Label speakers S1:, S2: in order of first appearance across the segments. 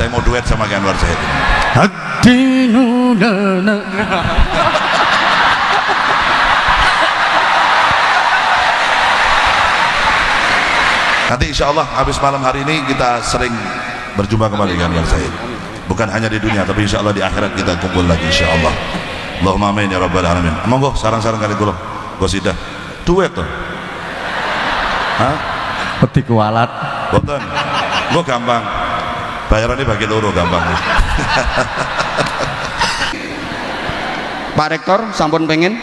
S1: saya mau duet sama Anwar Zahid. Nanti insya Allah habis malam hari ini kita sering berjumpa kembali dengan Anwar Zahid. Bukan hanya di dunia, tapi insya Allah di akhirat kita kumpul lagi insya Allah. Allahumma amin ya rabbal alamin. Monggo sarang-sarang kali kula gosidah duet tuh. Hah?
S2: Peti kualat.
S1: Boten. Gua gampang. Bayarannya bagi loro gampang.
S3: Pak Rektor sampun pengen?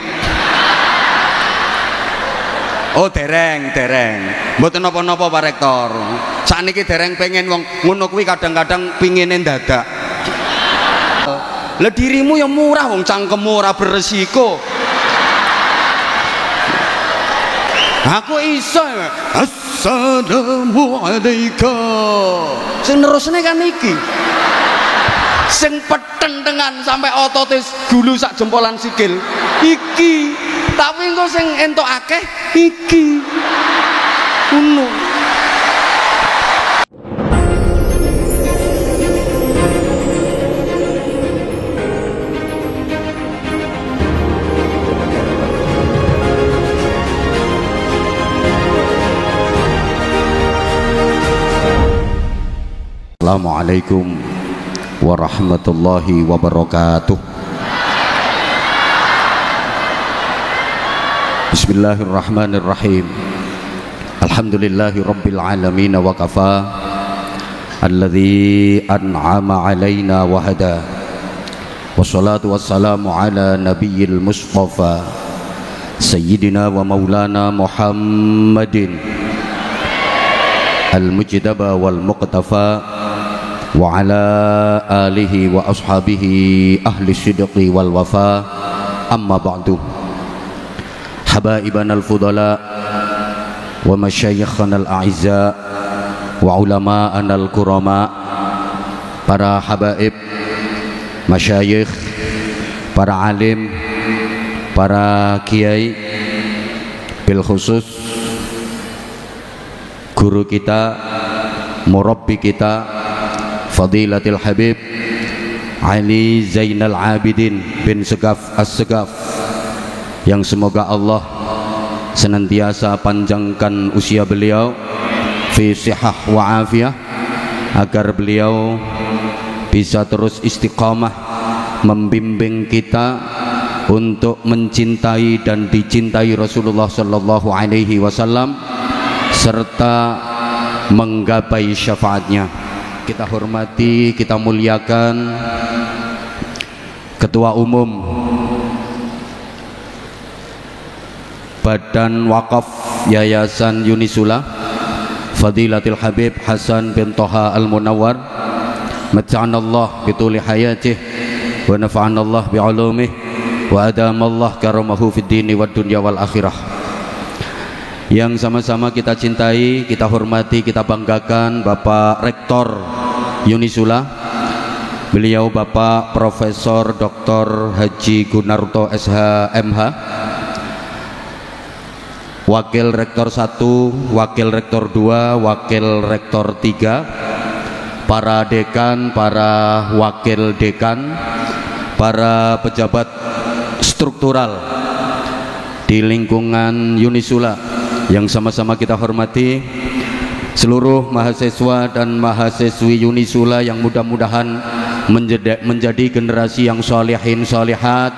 S3: Oh dereng. Mboten napa-napa Pak Rektor. Sakniki dereng pengen wong ngono kuwi kadang-kadang pingine dadak. Lah dirimu yang murah wong cangkemmu ora beresiko. Aku iso. Assalamualaikum. Sing nerusne kan iki. Sing petentengan sampai ototis dulu sak jempolan sikil. Iki. Tapi engko sing entuk akeh iki. Ngono.
S4: Assalamualaikum warahmatullahi wabarakatuh. Bismillahirrahmanirrahim. Alhamdulillahi rabbil alamin wa kafa alladzi an'ama alaina wa hada. Wassalatu wassalamu ala nabiyyil mustafa sayyidina wa maulana Muhammadin al-mujtaba wal muqtafa wa ala alihi wa ashabihi ahli sidqi wal wafa. Amma ba'du. Habaibana al-fudala wa masyayikhana al-a'izza wa ulama'ana al-kurama. Para habaib, masyayikh, para alim, para kiai, bil khusus guru kita, murabbi kita, Fadilatul Habib Ali Zainal Abidin bin Segaf As-Segaf, yang semoga Allah senantiasa panjangkan usia beliau fi sihah wa afiyah, agar beliau bisa terus istiqamah membimbing kita untuk mencintai dan dicintai Rasulullah sallallahu alaihi wasallam serta menggapai syafaatnya. Kita hormati, kita muliakan Ketua Umum Badan Wakaf Yayasan Unisula, Fadilatul Habib Hasan bin Toha Al-Munawwar, mata'anallah bituli hayatih wa nafa'anallah bi'ulumih wa adamallah karamahu fid dini wad dunya wal akhirah. Yang sama-sama kita cintai, kita hormati, kita banggakan Bapak Rektor Unisula, beliau Bapak Profesor Dr. Haji Gunarto SH MH, Wakil Rektor 1, Wakil Rektor 2, Wakil Rektor 3, para dekan, para wakil dekan, para pejabat struktural di lingkungan Unisula yang sama-sama kita hormati, seluruh mahasiswa dan mahasiswi Unisula yang mudah-mudahan menjadi generasi yang sholihin sholihat,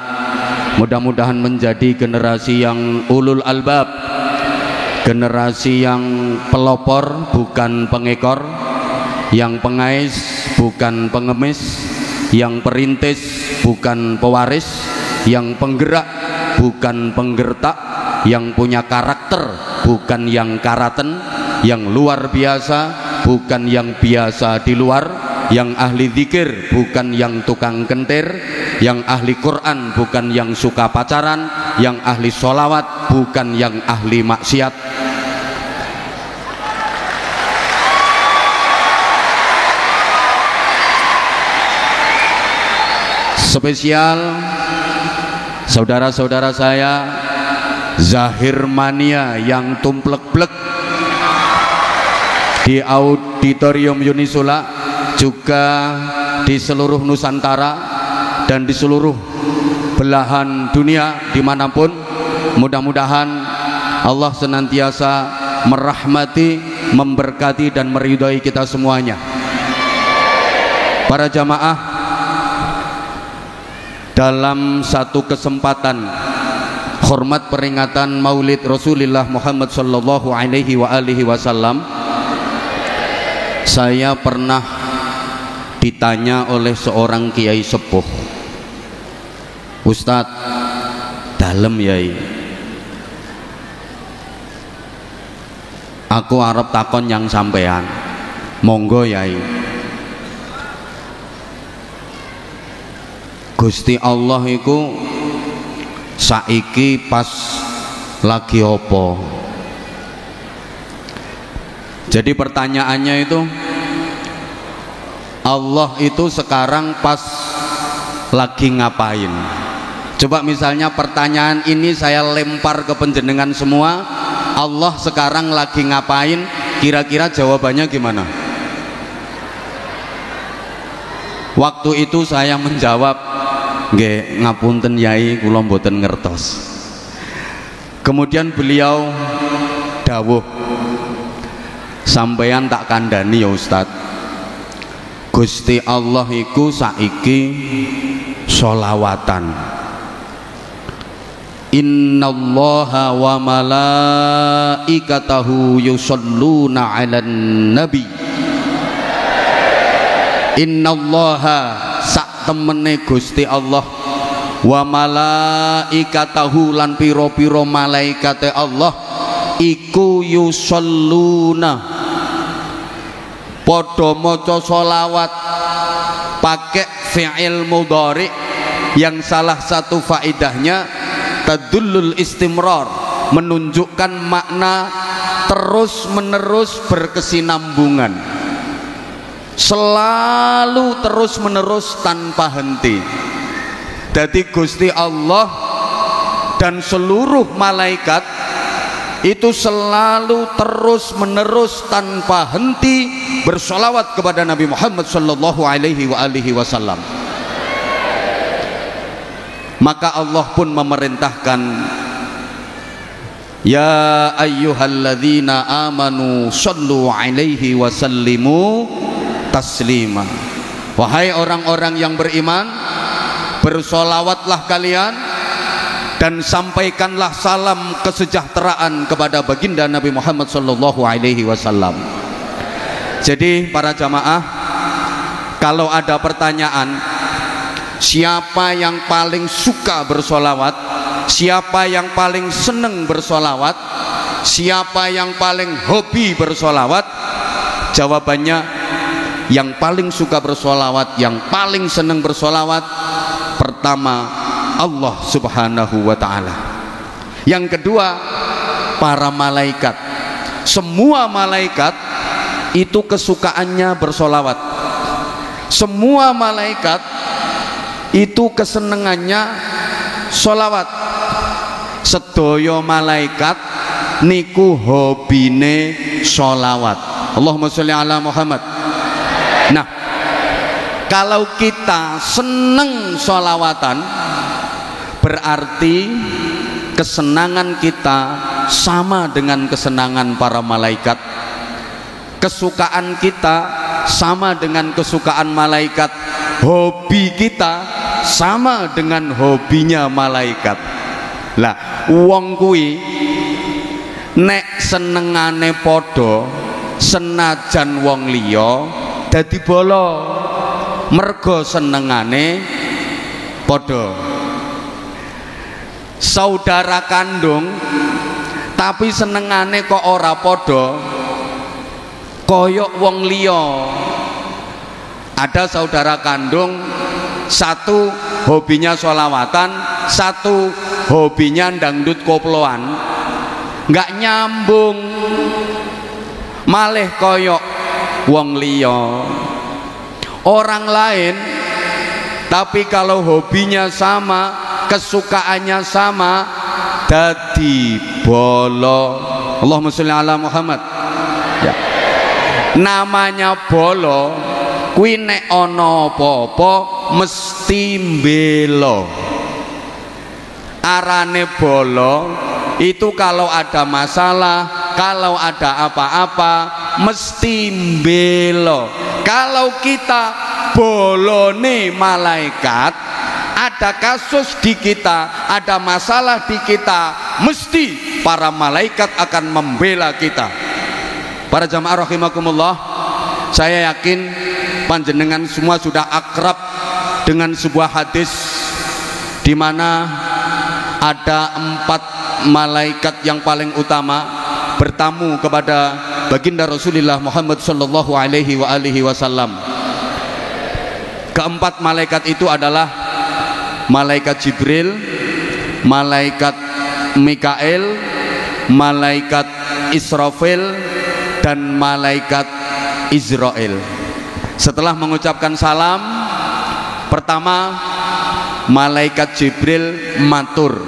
S4: mudah-mudahan menjadi generasi yang ulul albab, generasi yang pelopor bukan pengekor, yang pengais bukan pengemis, yang perintis bukan pewaris, yang penggerak bukan penggertak, yang punya karakter bukan yang karaten, yang luar biasa bukan yang biasa di luar, yang ahli zikir bukan yang tukang kentir, yang ahli Quran bukan yang suka pacaran, yang ahli sholawat bukan yang ahli maksiat. Spesial saudara-saudara saya Zahir Mania yang tumplek-plek di auditorium Unisula, juga di seluruh Nusantara dan di seluruh belahan dunia dimanapun. Mudah-mudahan Allah senantiasa merahmati, memberkati dan meridhai kita semuanya. Para jamaah, dalam satu kesempatan hormat peringatan Maulid Rasulullah Muhammad sallallahu alaihi wasallam, saya pernah ditanya oleh seorang kiai sepuh, "Ustadz, dalem yai, aku arep takon yang sampean." "Monggo yai." "Gusti Allah iku saiki pas lagi opo?" Jadi pertanyaannya itu, Allah itu sekarang pas lagi ngapain? Coba misalnya pertanyaan ini saya lempar ke penjenengan semua, Allah sekarang lagi ngapain? Kira-kira jawabannya gimana? Waktu itu saya menjawab, "Nggih, ngapunten yai, kula mboten ngertos." Kemudian beliau dawuh, "Sampeyan tak kandhani ya Ustaz, Gusti Allah iku saiki sholawatan. Innallaha wa malaikatahu yusholluna 'alan nabi." Innallaha sak temene Gusti Allah, wa malaikatahu lan piro-piro malaikate Allah iku yusholluna, padha maca sholawat, pakai fi'il mudhari yang salah satu faedahnya tadullul istimrar, menunjukkan makna terus menerus berkesinambungan, selalu terus menerus tanpa henti. Jadi Gusti Allah dan seluruh malaikat itu selalu terus menerus tanpa henti bersolawat kepada Nabi Muhammad sallallahu alaihi wasallam. Maka Allah pun memerintahkan, "Ya ayyuhalladzina amanu shallu alaihi wasallimu taslima." Wahai orang-orang yang beriman, bersolawatlah kalian dan sampaikanlah salam kesejahteraan kepada baginda Nabi Muhammad sallallahu alaihi wasallam. Jadi para jamaah, kalau ada pertanyaan siapa yang paling suka bersolawat, siapa yang paling seneng bersolawat, siapa yang paling hobi bersolawat, jawabannya yang paling suka bersolawat, yang paling seneng bersolawat, pertama Allah subhanahu wa ta'ala. Yang kedua, para malaikat. Semua malaikat itu kesukaannya bersolawat. Semua malaikat itu kesenengannya solawat. Sedaya malaikat niku hobine solawat. Allahumma sholli ala Muhammad. Nah, kalau kita seneng solawatan, berarti kesenangan kita sama dengan kesenangan para malaikat, kesukaan kita sama dengan kesukaan malaikat, hobi kita sama dengan hobinya malaikat. Lah wong kuwi nek senengane padha, senajan wong liya dadi bolo, mergo senengane padha. Saudara kandung tapi senengane kok ora padha, koyok wong liya. Ada saudara kandung, satu hobinya sholawatan, satu hobinya dangdut koploan, nggak nyambung, malih koyok wong liya. Orang lain tapi kalau hobinya sama, kesukaannya sama, dadi bolo. Allahumma sholli ala Muhammad. Ya. Namanya bolo
S3: kuwi nek ana apa-apa mesti mbela. Arane bolo itu kalau ada masalah, kalau ada apa-apa mesti mbela. Kalau kita bolone malaikat, ada kasus di kita, ada masalah di kita, mesti para malaikat akan membela kita. Para jamaah rahimakumullah, saya yakin panjenengan semua sudah akrab dengan sebuah hadis di mana ada 4 malaikat yang paling utama bertamu kepada baginda Rasulullah Muhammad sallallahu alaihi wasallam. Keempat malaikat itu adalah malaikat Jibril, malaikat Mikail, malaikat Israfil, dan malaikat Israel. Setelah mengucapkan salam, pertama malaikat Jibril matur,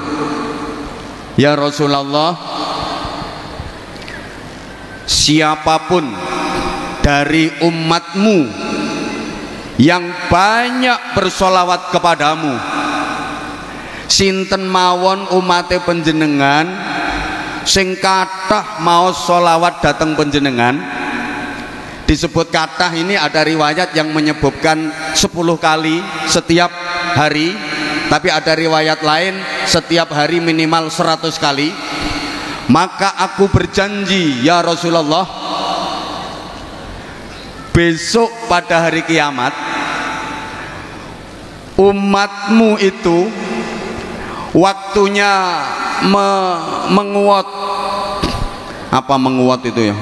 S3: ya Rasulullah, siapapun dari umatmu yang banyak bersolawat kepadamu, sinten mawon umate panjenengan sing kathah mau solawat dateng panjenengan. Disebut kathah ini ada riwayat yang menyebutkan 10 kali setiap hari, tapi ada riwayat lain setiap hari minimal 100 kali. Maka aku berjanji ya Rasulullah, besok pada hari kiamat umatmu itu waktunya menguat. Apa menguat itu ya?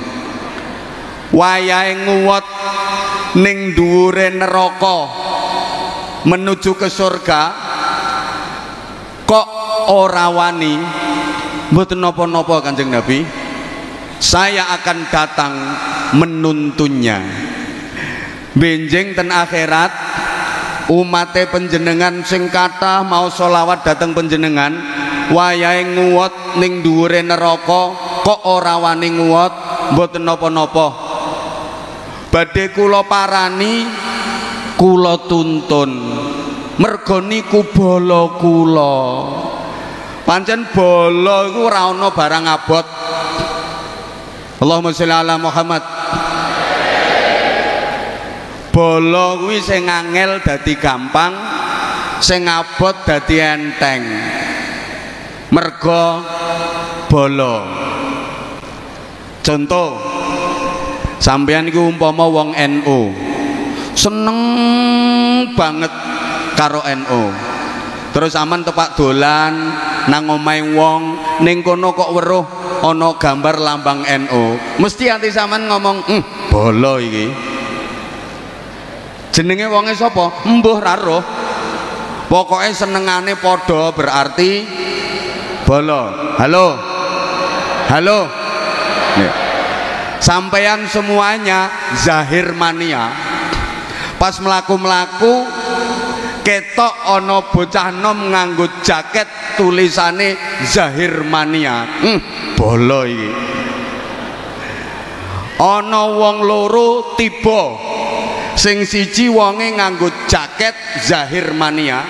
S3: Wayahe nguwat ning dhuwure neraka menuju ke surga, kok ora wani. Mboten napa-napa Kanjeng Nabi, saya akan datang menuntunnya. Benjing ten akhirat umate panjenengan sing kathah mau solawat dateng panjenengan, wayahe nguwat ning dhuwure neraka kok ora wani nguwat. Mboten napa-napa, badhe kula parani, kula tuntun, merga niku bala kula. Pancen bala iku ora ana barang abot. Allahumma sholli ala Muhammad. Bala kuwi sing angel dadi gampang, sing abot dadi enteng. Merga bala. Contoh, sampeyan iku umpama wong NU, seneng banget karo NU. Terus aman tepak dolan nang omahe wong, ning kono kok weruh ana gambar lambang NU. Mesti ati sampean ngomong, bolo iki. Jenenge wonge sapa? Mbuh ra roh. Pokoke senengane padha berarti bolo. Halo. Halo. Nih. Sampeyan semuanya zahir mania. Pas mlaku-mlaku ketok ana bocah nom nganggo jaket tulisane zahir mania. Bolo iki. Ana wong loro tiba, sing siji wonge nganggo jaket zahir mania,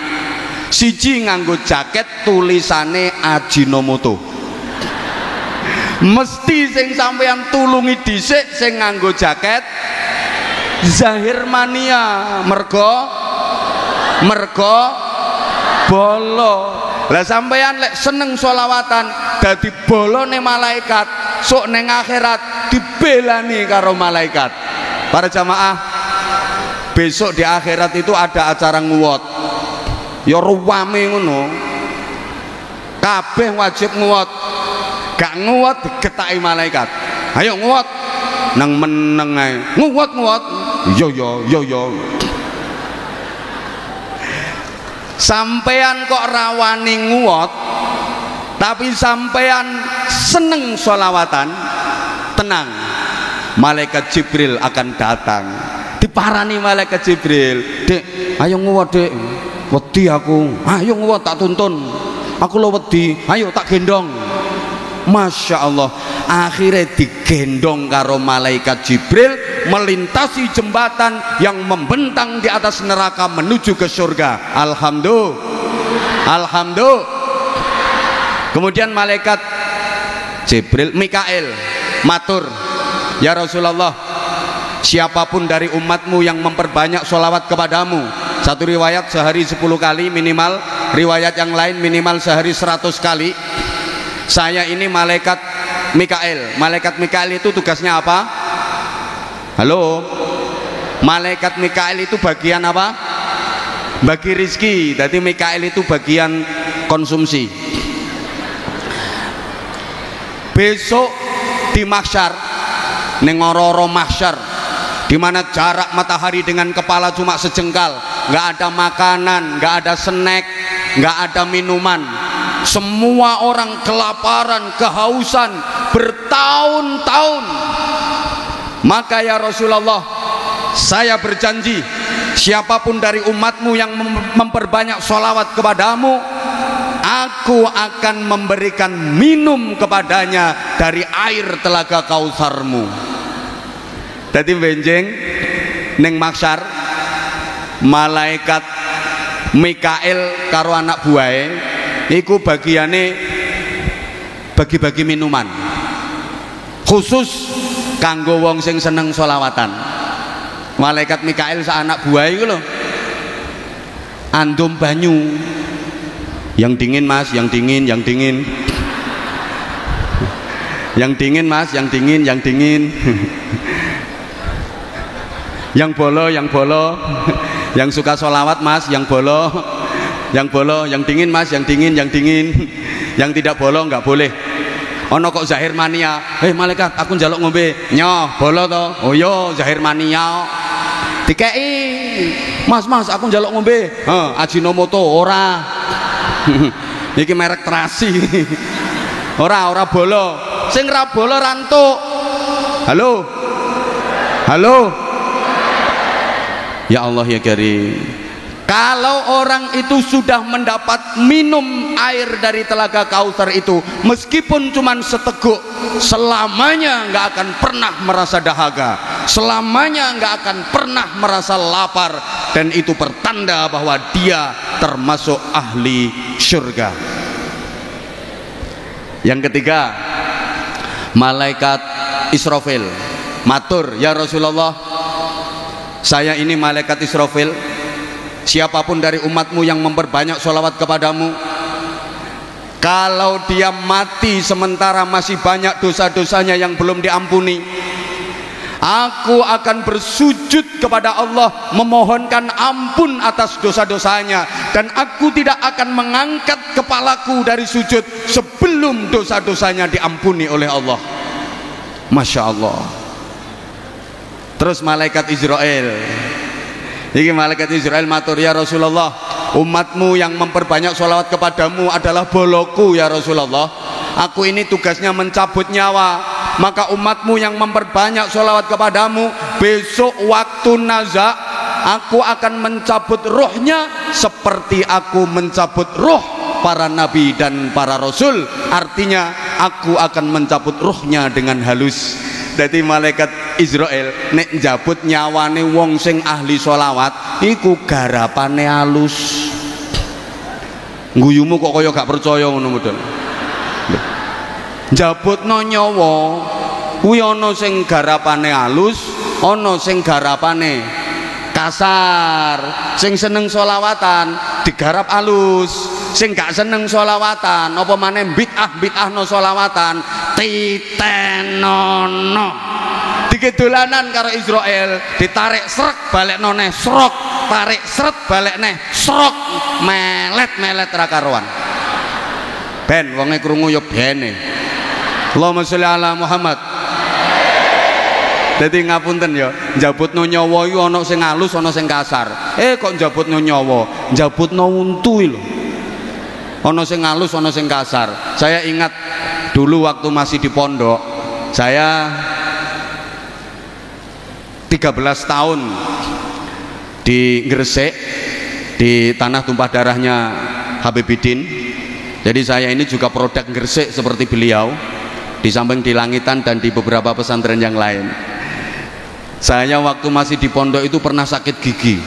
S3: siji nganggo jaket tulisane Ajinomoto. Mesti sing sampeyan tulungi dhisik sing nganggo jaket zahir mania, merga bolo. Lah sampeyan lek seneng sholawatan dadi bolone malaikat, sok neng akhirat dibelani karo malaikat. Para jamaah, besok di akhirat itu ada acara nguwat. Ya ruwame ngono. Kabeh wajib nguwat. Gak nguwat digetaki malaikat. Ayo nguwat. Nang meneng ae. Nguwat. Yo. Sampean kok rawani nguwat, tapi sampean seneng sholawatan, tenang, malaikat Jibril akan datang. Diparani malaikat Jibril, "Dek, ayo nguwat, Dek. Wedi aku. Ayo nguwat tak tuntun. Aku lo wedi. Ayo tak gendong." Masya Allah, akhirnya digendong karo malaikat Jibril melintasi jembatan yang membentang di atas neraka menuju ke surga. Alhamdulillah. Kemudian malaikat Jibril, Mikail matur, ya Rasulullah, siapapun dari umatmu yang memperbanyak sholawat kepadamu, satu riwayat sehari 10 kali minimal, riwayat yang lain minimal sehari 100 kali, saya ini malaikat Mikail. Malaikat Mikail itu tugasnya apa? Halo, malaikat Mikail itu bagian apa? Bagi rizki. Jadi Mikail itu bagian konsumsi. Besok di mahsyar, ning ora-ora mahsyar, di mana jarak matahari dengan kepala cuma sejengkal, nggak ada makanan, nggak ada snack, nggak ada minuman, semua orang kelaparan, kehausan bertahun-tahun. Maka ya Rasulullah, saya berjanji, siapapun dari umatmu yang memperbanyak sholawat kepadamu, aku akan memberikan minum kepadanya dari air telaga Kautsarmu. Dadi benjing ning mahsyar, malaikat Mikail karo anak buahe iku bagiane bagi-bagi minuman khusus kanggo wong sing seneng sholawatan. Malaikat Mikail sak anak buahe iku lho andum banyu yang dingin mas, yang dingin, yang dingin, yang dingin mas, yang dingin, yang dingin, yang bolo, yang bolo, yang suka sholawat mas, yang bolo, yang bolo, yang dingin mas, yang dingin, yang dingin, yang tidak bolo nggak boleh. Ono kok zahir mania, malaikat aku njaluk ngombe, nyoh bolo to, oh yo zahir mania, dikei, mas aku njaluk ngombe, Ajinomoto ora. Iki merek terasi. Ora bolo. Sing ra bolo rantuk. Halo. Ya Allah ya Karim. Kalau orang itu sudah mendapat minum air dari telaga Kautsar itu, meskipun cuma seteguk, selamanya nggak akan pernah merasa dahaga, selamanya nggak akan pernah merasa lapar, dan itu pertanda bahwa dia termasuk ahli surga. Yang ketiga, malaikat Israfil matur, ya Rasulullah, saya ini malaikat Israfil, siapapun dari umatmu yang memperbanyak sholawat kepadamu, kalau dia mati sementara masih banyak dosa-dosanya yang belum diampuni, aku akan bersujud kepada Allah memohonkan ampun atas dosa-dosanya, dan aku tidak akan mengangkat kepalaku dari sujud sebelum dosa-dosanya diampuni oleh Allah. Masya Allah. Terus malaikat Israel, ini malaikat Israel matur, ya Rasulullah, umatmu yang memperbanyak sholawat kepadamu adalah boloku ya Rasulullah, aku ini tugasnya mencabut nyawa, maka umatmu yang memperbanyak sholawat kepadamu, besok waktu naza aku akan mencabut rohnya seperti aku mencabut roh para nabi dan para rasul. Artinya aku akan mencabut rohnya dengan halus. Jadi malaikat Israel nek njabut nyawane wong sing ahli sholawat iku garapane halus. Guyumu kok kaya gak percaya ngono model. Njabutno nyawa kuwi ana sing garapane halus, ana sing garapane kasar. Sing seneng sholawatan digarap halus, sing gak seneng sholawatan apa maneh bid'ah no sholawatan titenono. Dikidolanan karo Israel, ditarik srek balik noneh srok, tarik sret balik neh srok, melet ra karuan. Ben wonge krungu ya bene. Allahumma sholli ala Muhammad. Dadi ngapunten ya, njabutno nyawa iku ana sing halus ana sing kasar. Kok njabutno nyawa, njabutno untu lho. Ana sing halus ana sing kasar. Saya ingat dulu waktu masih di pondok, saya 13 tahun di Gresik, di tanah tumpah darahnya Habibidin. Jadi saya ini juga produk Gresik seperti beliau, di samping di Langitan dan di beberapa pesantren yang lain. Saya waktu masih di pondok itu pernah sakit gigi,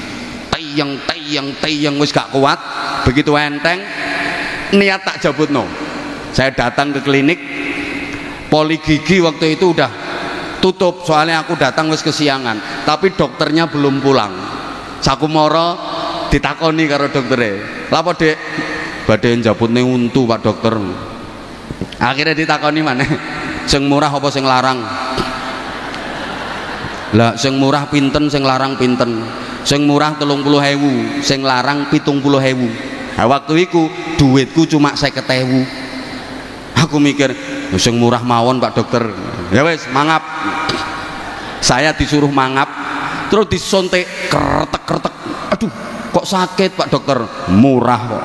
S3: teyang wis gak kuat, begitu enteng niat tak jabutno. Saya datang ke klinik poli gigi, waktu itu udah tutup soalnya aku datang wis kesiangan, tapi dokternya belum pulang. Saku moro ditakoni karo doktere, lapo dek badhe njabutne untu pak dokter. Akhirnya ditakoni maneh, sing murah apa sing larang? Lah sing murah pinten, sing larang pinten? Sing murah 30.000, sing larang 70.000. Nah, waktu itu duitku cuma 50.000. Aku mikir sing murah mawon pak dokter. Ya wes mangap. Saya disuruh mangap, terus disontek kretek. Aduh kok sakit pak dokter? Murah kok.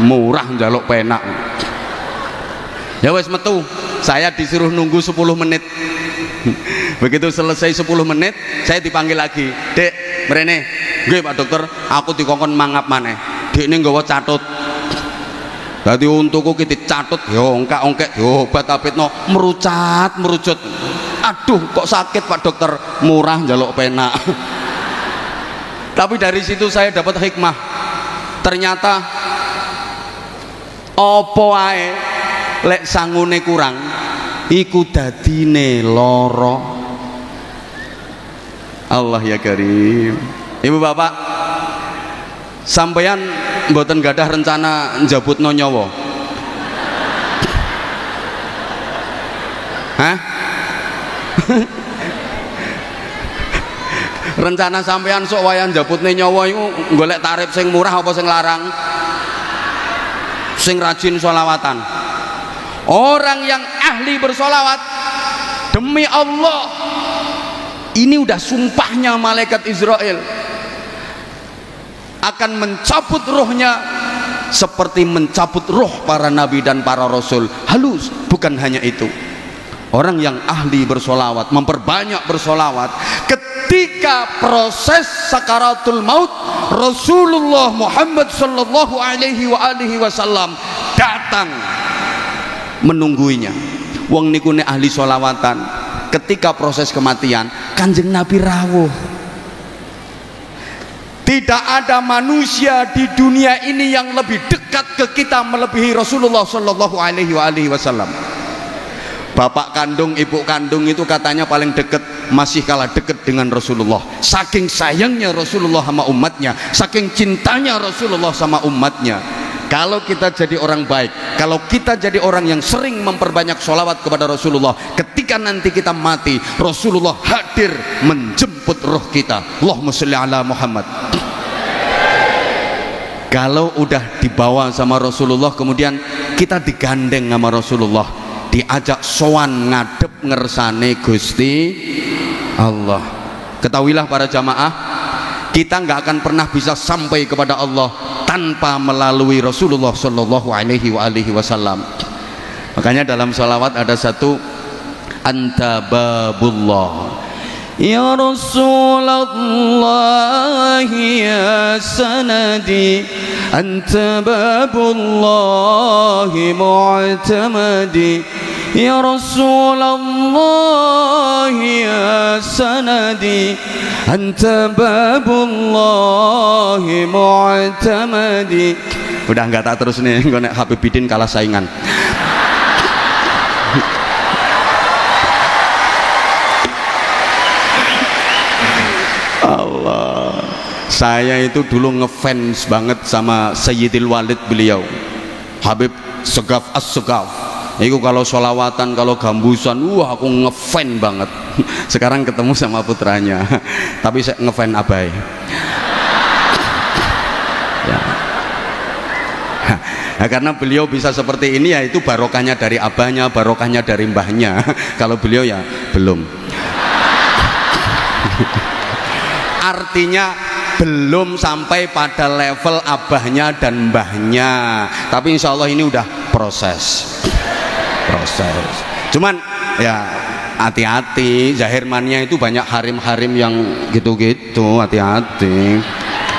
S3: Murah njaluk penak. Ya wes metu. Saya disuruh nunggu 10 menit. Begitu selesai 10 menit saya dipanggil lagi, dek mrene. Nggih pak dokter, aku dikongkon mangap maneh. Dek ini nggawa catut. Dadi untuku ki dicatut, yo ongkek diobat-abitno merucut. Aduh kok sakit pak dokter? Murah njaluk penak. Tapi dari situ saya dapat hikmah. Ternyata opo ae lek sangune kurang iku dadine loro. Allah ya karim. Ibu bapak, sampeyan mboten gadah rencana njabutno nyawa? Hah? Rencana sampeyan sok wayah njabutne nyawa iku golek tarif sing murah apa sing larang? Sing rajin sholawatan. Orang yang ahli bersolawat, demi Allah, ini udah sumpahnya malaikat Israel, akan mencabut rohnya seperti mencabut roh para nabi dan para rasul. Halus. Bukan hanya itu, orang yang ahli bersolawat, memperbanyak bersolawat, ketika proses sakaratul maut, Rasulullah Muhammad sallallahu alaihi wasallam datang menungguinya. Wong niku nek ahli sholawatan, ketika proses kematian Kanjeng Nabi rawuh. Tidak ada manusia di dunia ini yang lebih dekat ke kita melebihi Rasulullah sallallahu alaihi wasallam. Bapak kandung, ibu kandung itu katanya paling dekat, masih kalah dekat dengan Rasulullah. Saking sayangnya Rasulullah sama umatnya, saking cintanya Rasulullah sama umatnya. Kalau kita jadi orang baik, kalau kita jadi orang yang sering memperbanyak sholawat kepada Rasulullah, ketika nanti kita mati, Rasulullah hadir menjemput roh kita. Allahumma sholli ala Muhammad. Kalau udah dibawa sama Rasulullah, kemudian kita digandeng sama Rasulullah, diajak sowan ngadep ngersane Gusti Allah. Ketahuilah para jamaah, kita nggak akan pernah bisa sampai kepada Allah tanpa melalui Rasulullah sallallahu alaihi wasallam. Makanya dalam salawat ada satu, anta babullah ya Rasulullah ya sanadi, anta babullah mu'tamadi, ya Rasulullah ya sanadi, anta babullah mu'tamadi. Udah nggak tak terus nih, gue nek Habib Bidin kalah saingan. Allah, saya itu dulu ngefans banget sama Sayyidil Walid beliau, Habib Segaf As-Segaf. Itu kalau sholawatan, kalau gambusan, wah aku ngefan banget. Sekarang ketemu sama putranya, tapi saya ngefan abai. Ya. Nah, karena beliau bisa seperti ini ya itu barokahnya dari abahnya, barokahnya dari mbahnya. Kalau beliau ya belum. Artinya belum sampai pada level abahnya dan mbahnya, tapi insya Allah ini udah proses. Cuman ya hati-hati, zahirmannya itu banyak harim-harim yang gitu-gitu, hati-hati.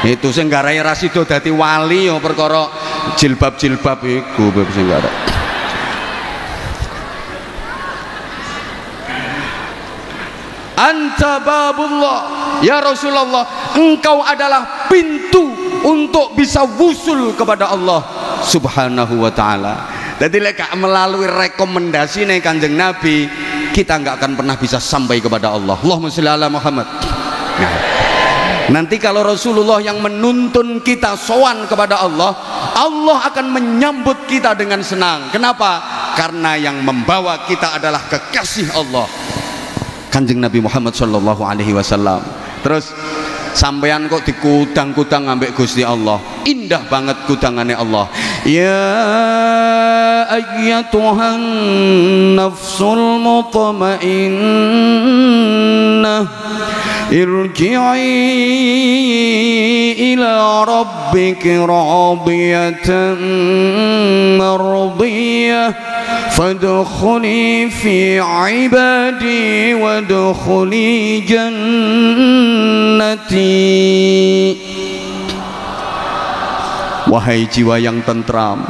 S3: Itu sing garai rasido dadi wali ya perkara jilbab-jilbab iku sing garai. anta babullah, ya Rasulullah, engkau adalah pintu untuk bisa wusul kepada Allah subhanahu wa ta'ala. Jadi lek melalui rekomendasi nih Kanjeng Nabi, kita nggak akan pernah bisa sampai kepada Allah. Allahumma sholli ala Muhammad. Nah, nanti kalau Rasulullah yang menuntun kita sowan kepada Allah, Allah akan menyambut kita dengan senang. Kenapa? Karena yang membawa kita adalah kekasih Allah, Kanjeng Nabi Muhammad sallallahu alaihi wasallam. Terus sampean kok dikudang-kudang ambek Gusti Allah, indah banget kudangannya Allah. Ya ayyatuhan nafsul mutmainnah, irji'i ila rabbiki radiyatan mardiyah, fadkhuli fi ibadi wadkhuli jannati. Wahai jiwa yang tentram,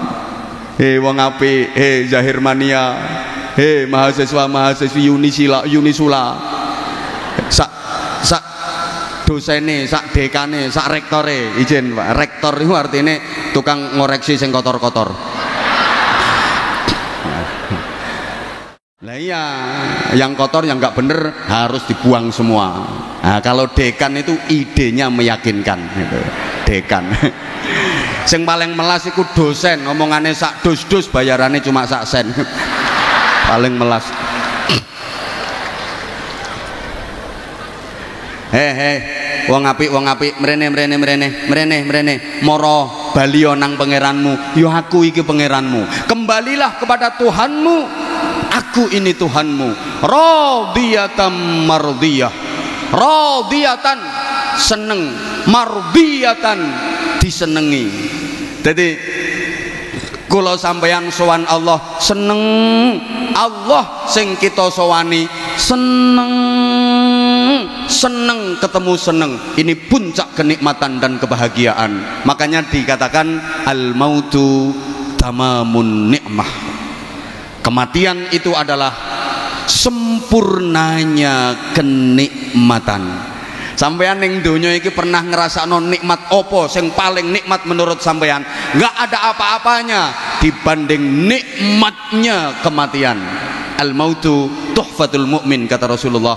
S3: hei wong apik, hei Zahir Mania, hei mahasiswa-mahasiswi Unisula, sak dosene, sak dekane, sak rektore, izin Pak. Rektor itu artinya tukang ngoreksi sing kotor-kotor. Lah iya, yang kotor yang nggak bener harus dibuang semua. Nah, kalau dekan itu idenya meyakinkan gitu. Dekan. Sing paling melas iku dosen, omongannya sak dus-dus, bayarannya cuma sak sen. Paling melas. Wong apik mrene moro balio nang pangeranmu. Yo aku iki pangeranmu, kembalilah kepada Tuhanmu, aku ini Tuhanmu. Radiyatan mardiyah, radiyatan seneng, mardiyatan disenengi. Jadi kula sampeyan sowan Allah seneng, Allah sing kita sowani seneng, seneng ketemu seneng. Ini puncak kenikmatan dan kebahagiaan. Makanya dikatakan al mautu tamamun nikmah. Kematian itu adalah sempurnanya kenikmatan. Sampeyan ning donya iki pernah ngrasakno nikmat opo sing paling nikmat menurut sampeyan? Enggak ada apa-apanya dibanding nikmatnya kematian. Al mautu tuhfatul mukmin, kata Rasulullah.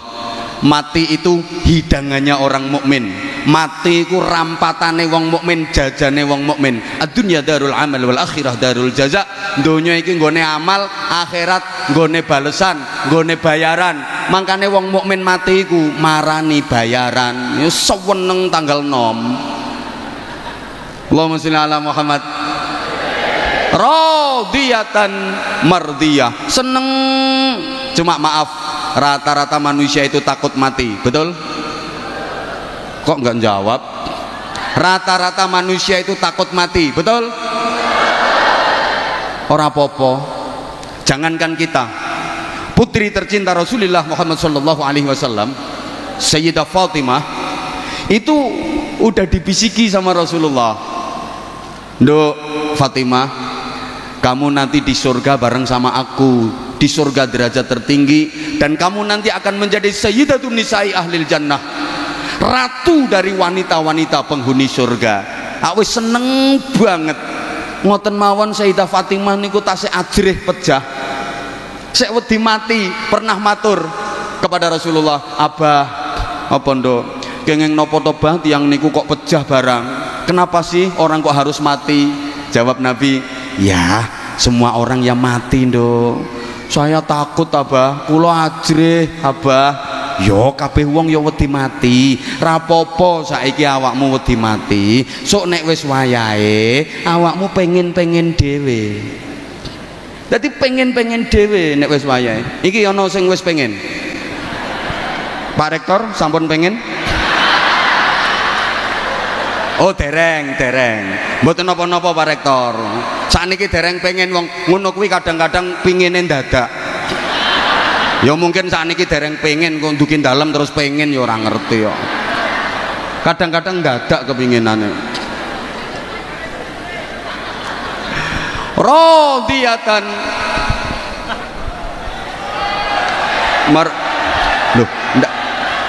S3: Mati itu hidangannya orang mukmin. Mati itu rampatane wong mukmin, jajane wong mukmin. Ad-dunya darul amal wal akhirah darul jaza. Donya iki nggone amal, akhirat nggone balesan, nggone bayaran. Mangkane wong mukmin mati iku marani bayaran. Ya seweneng tanggal 6. Allahumma sholli ala Muhammad. Radiyatan mardiyah, seneng. Cuma maaf, rata-rata manusia itu takut mati, betul? Kok nggak jawab? Rata-rata manusia itu takut mati, betul? Ora popo. Jangankan kita, putri tercinta Rasulullah Muhammad sallallahu alaihi wasallam, Sayyidah Fatimah, itu udah dibisiki sama Rasulullah. Nduk Fatimah, kamu nanti di surga bareng sama aku, di surga derajat tertinggi, dan kamu nanti akan menjadi sayyidatun nisa'i ahlil jannah, ratu dari wanita-wanita penghuni surga. Aku seneng banget ngoten mawon. Sayyidah Fatimah niku tasih ajrih pejah, sek wedi mati pernah matur kepada Rasulullah, Abah apa nduk kenging napa to Bah tiyang niku kok pejah barang, kenapa sih orang kok harus mati? Jawab Nabi, ya semua orang yang mati nduk. Saya takut Abah, kula ajrih Abah. Yo kabeh wong yo wedi mati, rapopo saiki awakmu wedi mati, sok nek wis wayahe awakmu pengen-pengen dhewe. Dadi pengen-pengen dhewe nek wis wayahe. Iki ana sing wis pengen. Pak Rektor sampun pengen? Oh dereng. Mboten napa-napa Pak Rektor. Sakniki dereng pengen wong ngono kuwi kadang-kadang pingine dadak. Ya mungkin sakniki dereng pengen kok ndukin dalem terus pengen ya ora ngerti kok. Kadang-kadang dadak kepinginane. Radiyatan loh,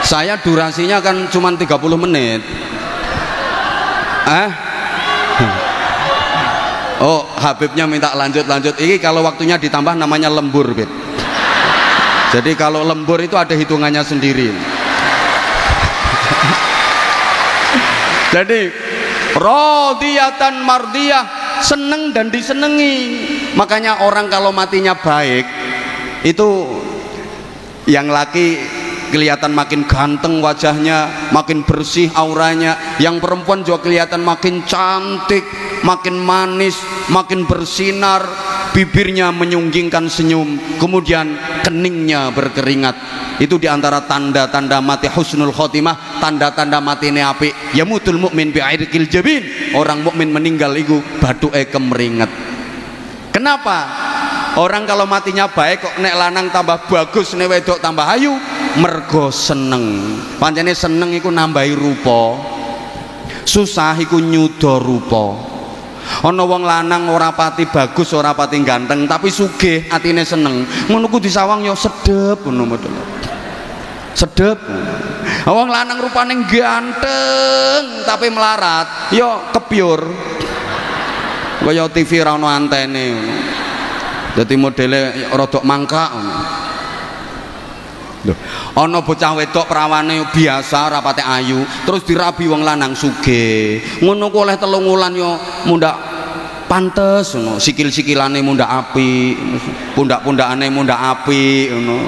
S3: Saya durasinya kan cuma 30 menit. Oh, Habibnya minta lanjut. Ini kalau waktunya ditambah namanya lembur, Bib. Jadi kalau lembur itu ada hitungannya sendiri. Jadi radiyatan mardiyah, seneng dan disenengi. Makanya orang kalau matinya baik itu yang laki kelihatan makin ganteng wajahnya, makin bersih auranya, yang perempuan juga kelihatan makin cantik, makin manis, makin bersinar, bibirnya menyunggingkan senyum, kemudian keningnya berkeringat. Itu diantara tanda-tanda mati husnul khotimah, tanda-tanda mati apik. Yamutul mukmin bi'irqil jabin, orang mukmin meninggal itu baduke kemeringet. Kenapa? Orang kalau matinya baik kok nek lanang tambah bagus, nek wedok tambah ayu, mergo seneng. Pancene seneng iku nambahi rupa, susah iku nyuda rupa. Ana wong lanang ora pati bagus, ora pati ganteng, tapi sugih atine seneng, ngono ku disawang ya sedep ngono model. Sedep. Wong lanang rupane ganteng tapi melarat, ya kebyur. Kaya TV ra ono antene ngono. Dadi modele rodok mangkak ngono. Lho, ana bocah wedok prawane biasa rapate ayu, terus dirabi wong lanang sugih. Ngono ku oleh 3 wulan yo mundak pantes ngono, sikil-sikilane mundak apik, pundak-pundakane mundak apik ngono.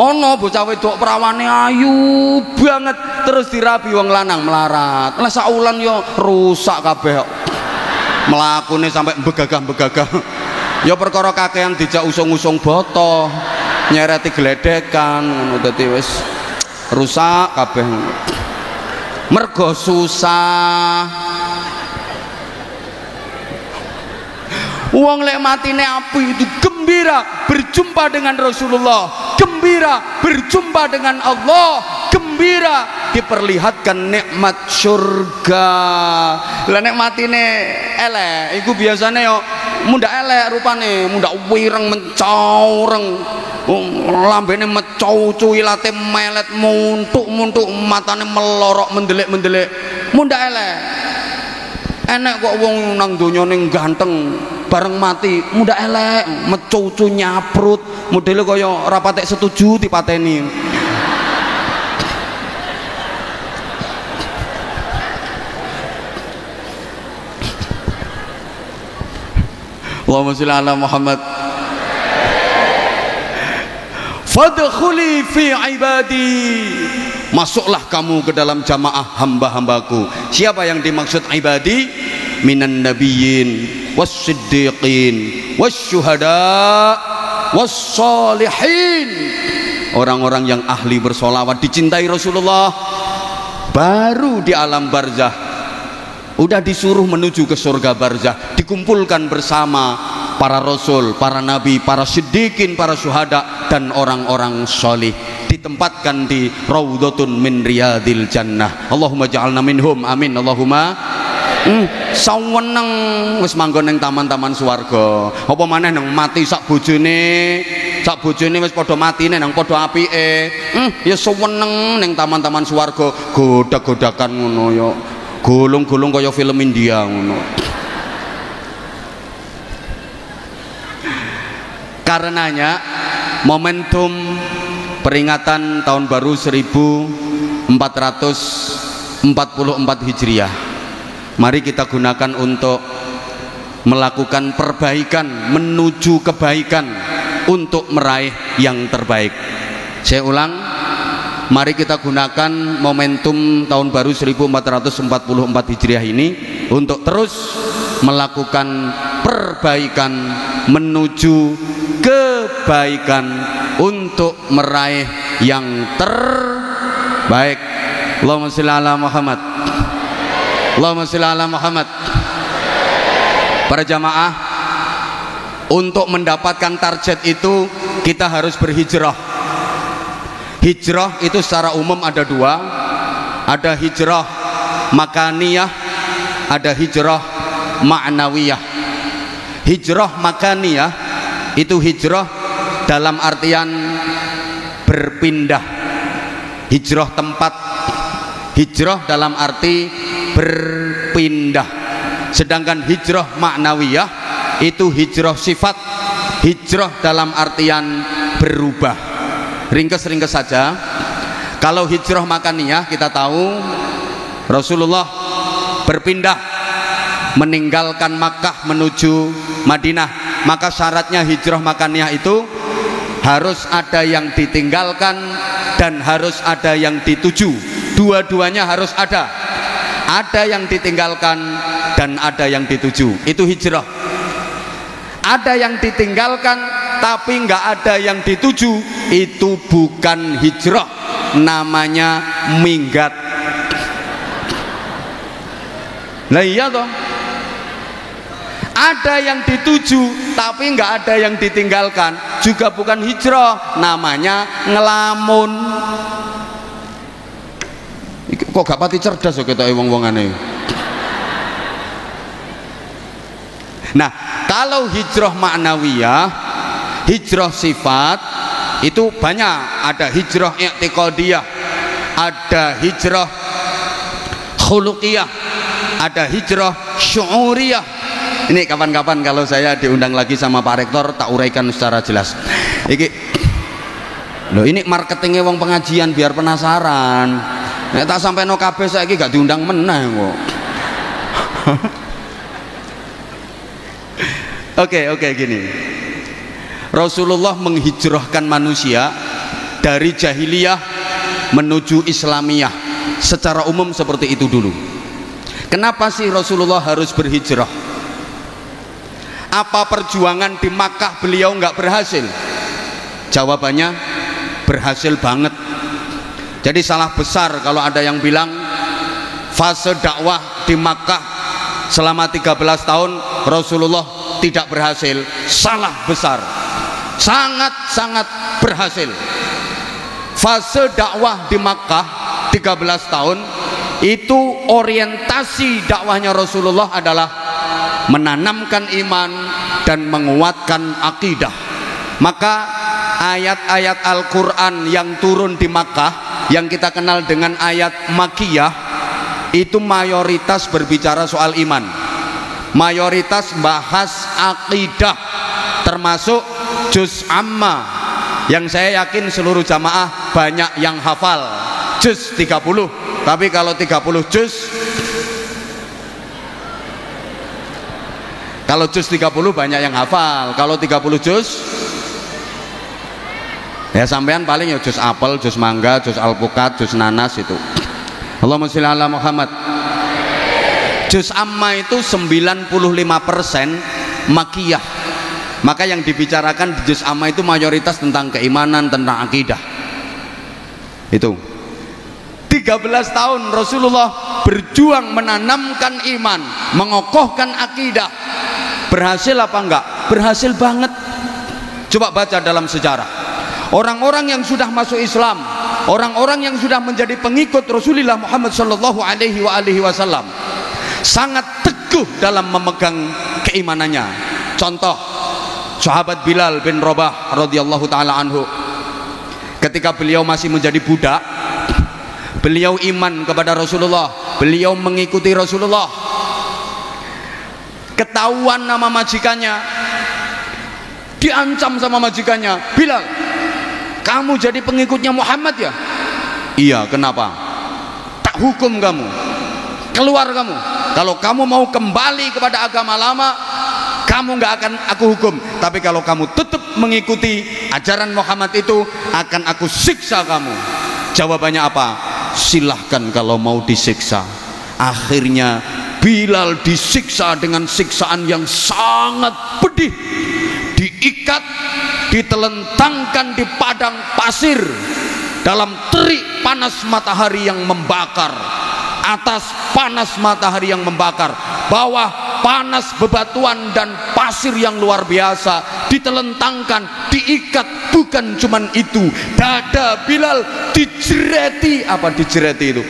S3: Ana bocah wedok prawane ayu banget, terus dirabi wong lanang melarat. Lah sak wulan yo rusak kabeh. Mlakune sampai begagah-begagah. Ya perkara kakean dijak usung-usung boto, nyereti gledekan ngono, dadi wis rusak kabeh. Mergo susah. Wong lek matine api itu gembira berjumpa dengan Rasulullah, gembira berjumpa dengan Allah, gembira diperlihatkan nikmat surga. Lah nek matine elek iku biasane yo mundak elek rupane, mundak wireng mencoreng, lambene mecocu, ilate melet, muntuk-muntuk, matane melorok mendelik-mendelik, mundak elek. Enek kok wong nang donya ning ganteng bareng mati mundak elek, mecocu nyaprut, modele kaya ora patek setuju dipateni. Allahumma sholli ala Muhammad. Fadkhuli fi ibadi, masuklah kamu ke dalam jamaah hamba-hambaku. Siapa yang dimaksud ibadi? Minan nabiyyin was-siddiqin was-syuhada was-shalihin. Orang-orang yang ahli bersolawat, dicintai Rasulullah, baru di alam barzah udah disuruh menuju ke surga barzah, dikumpulkan bersama para rasul, para nabi, para siddiqin, para syuhada, dan orang-orang solih, ditempatkan di raudhatun min riyadil jannah. Allahumma ja'alna minhum, amin. Allahumma saweneng wis manggon ning taman-taman swarga. Apa maneh nang mati sak bojone wis padha matine nang padha apike. Ya saweneng ning taman-taman swarga, godak-godakan ngono ya. Gulung-gulung kaya film India ngono. Karenanya momentum peringatan tahun baru 1444 Hijriah, mari kita gunakan untuk melakukan perbaikan menuju kebaikan, untuk meraih yang terbaik. Saya ulang, mari kita gunakan momentum tahun baru 1444 Hijriah ini untuk terus melakukan perbaikan menuju kebaikan, untuk meraih yang terbaik. Allahumma sholli ala Muhammad. Allahumma sholli ala Muhammad. Para jamaah, untuk mendapatkan target itu kita harus berhijrah. Hijrah itu secara umum ada dua, ada hijrah makaniyah, ada hijrah ma'nawiyah. Hijrah makaniyah itu hijrah dalam artian berpindah, hijrah tempat, hijrah dalam arti berpindah. Sedangkan hijrah ma'nawiyah itu hijrah sifat, hijrah dalam artian berubah. Ringkes-ringkes saja. Kalau hijrah makaniyah kita tahu Rasulullah berpindah meninggalkan Makkah menuju Madinah, maka syaratnya hijrah makaniyah itu harus ada yang ditinggalkan dan harus ada yang dituju. Dua-duanya harus ada yang ditinggalkan dan ada yang dituju. Itu hijrah. Ada yang ditinggalkan tapi nggak ada yang dituju, itu bukan hijrah, namanya minggat. Lah iya toh, ada yang dituju tapi nggak ada yang ditinggalkan, juga bukan hijrah, namanya ngelamun. Kok gak pati cerdas kok kita wong-wongane. Nah, kalau hijrah ma'nawiyah, hijrah sifat itu banyak. Ada hijrah i'tiqadiyah, ada hijrah khuluqiyah, ada hijrah syu'uriyah. Ini kapan-kapan kalau saya diundang lagi sama Pak Rektor tak uraikan secara jelas. Ini marketingnya wong pengajian biar penasaran. Nek tak sampai no kabeh saiki gak diundang meneh kok. Oke, gini. Rasulullah menghijrahkan manusia dari jahiliyah menuju Islamiyah. Secara umum seperti itu dulu. Kenapa sih Rasulullah harus berhijrah? Apa perjuangan di Makkah beliau nggak berhasil? Jawabannya berhasil banget. Jadi salah besar kalau ada yang bilang fase dakwah di Makkah selama 13 tahun Rasulullah tidak berhasil. Salah besar. Sangat-sangat berhasil. Fase dakwah di Makkah 13 tahun itu orientasi dakwahnya Rasulullah adalah menanamkan iman dan menguatkan akidah. Maka ayat-ayat Al-Quran yang turun di Makkah yang kita kenal dengan ayat Makkiyah itu mayoritas berbicara soal iman, mayoritas bahas akidah, termasuk juz amma yang saya yakin seluruh jamaah banyak yang hafal, juz 30. Tapi kalau 30 juz, kalau juz 30 banyak yang hafal. Kalau 30 juz ya sampean paling ya juz apel, juz mangga, juz alpukat, juz nanas itu. Allahumma sholli ala Muhammad. Juz amma itu 95% makiyah. Maka yang dibicarakan di juz amma itu mayoritas tentang keimanan, tentang akidah. Itu 13 tahun Rasulullah berjuang menanamkan iman, mengokohkan akidah. Berhasil apa enggak? Berhasil banget. Coba baca dalam sejarah. Orang-orang yang sudah masuk Islam, orang-orang yang sudah menjadi pengikut Rasulullah Muhammad sallallahu alaihi wasallam sangat teguh dalam memegang keimanannya. Contoh, sahabat Bilal bin Rabah radhiyallahu taala anhu. Ketika beliau masih menjadi budak, beliau iman kepada Rasulullah, beliau mengikuti Rasulullah. Ketahuan nama majikannya, diancam sama majikannya, Bilal, kamu jadi pengikutnya Muhammad ya? Iya, kenapa? Tak hukum kamu, keluar kamu. Kalau kamu mau kembali kepada agama lama, kamu nggak akan aku hukum. Tapi kalau kamu tetap mengikuti ajaran Muhammad itu, akan aku siksa kamu. Jawabannya apa? Silahkan kalau mau disiksa. Akhirnya Bilal disiksa dengan siksaan yang sangat pedih, diikat, ditelentangkan di padang pasir dalam terik panas matahari yang membakar, atas panas matahari yang membakar, bawah panas bebatuan dan pasir yang luar biasa, ditelentangkan, diikat. Bukan cuman itu, dada Bilal dijereti. Apa dijereti itu?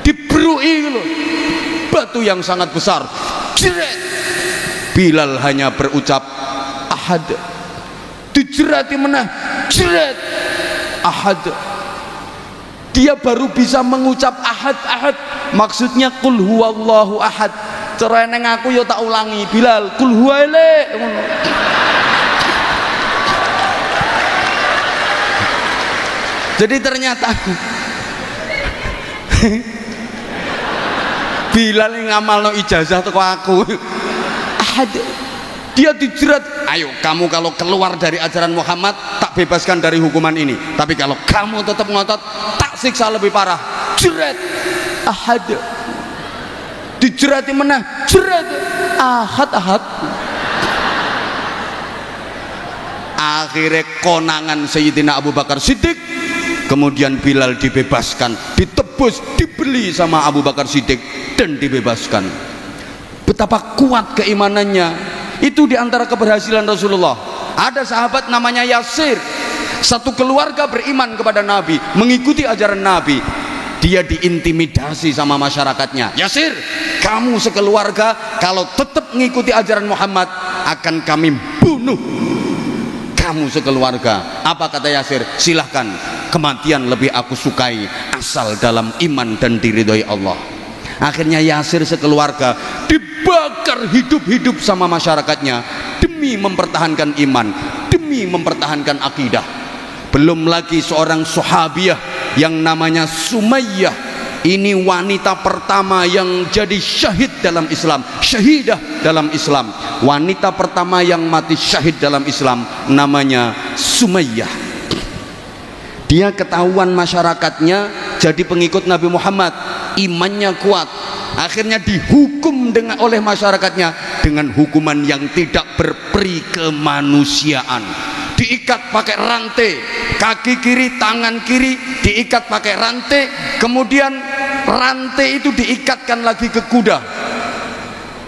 S3: Diberui gitu, batu yang sangat besar, jeret. Bilal hanya berucap ahad. Dijerati meneh, jeret, ahad. Dia baru bisa mengucap ahad, ahad maksudnya kul huwallahu ahad. Cara neng aku yo tak ulangi, Bilal kul huwaile. Jadi ternyata Bilal yang ngamalno ijazah teko aku. Ahad. Dia dijerat, ayo kamu kalau keluar dari ajaran Muhammad tak bebaskan dari hukuman ini, tapi kalau kamu tetap ngotot tak siksa lebih parah. Jerat ahad, dijerati menah, jerat ahad, ahad. Akhirnya konangan Sayyidina Abu Bakar Siddiq, kemudian Bilal dibebaskan, ditebus, dibeli sama Abu Bakar Siddiq dan dibebaskan. Betapa kuat keimanannya. Itu diantara keberhasilan Rasulullah. Ada sahabat namanya Yasir, satu keluarga beriman kepada Nabi, mengikuti ajaran Nabi. Dia diintimidasi sama masyarakatnya. Yasir, kamu sekeluarga kalau tetap mengikuti ajaran Muhammad akan kami bunuh kamu sekeluarga. Apa kata Yasir? Silahkan, kematian lebih aku sukai asal dalam iman dan diridhoi Allah. Akhirnya Yasir sekeluarga dibakar hidup-hidup sama masyarakatnya demi mempertahankan iman, demi mempertahankan akidah. Belum lagi seorang sahabiah yang namanya Sumayyah. Ini wanita pertama yang jadi syahid dalam Islam, syahidah dalam Islam. Wanita pertama yang mati syahid dalam Islam namanya Sumayyah. Dia ketahuan masyarakatnya jadi pengikut Nabi Muhammad, imannya kuat, akhirnya dihukum oleh masyarakatnya dengan hukuman yang tidak berperi kemanusiaan. Diikat pakai rantai, kaki kiri, tangan kiri diikat pakai rantai, kemudian rantai itu diikatkan lagi ke kuda.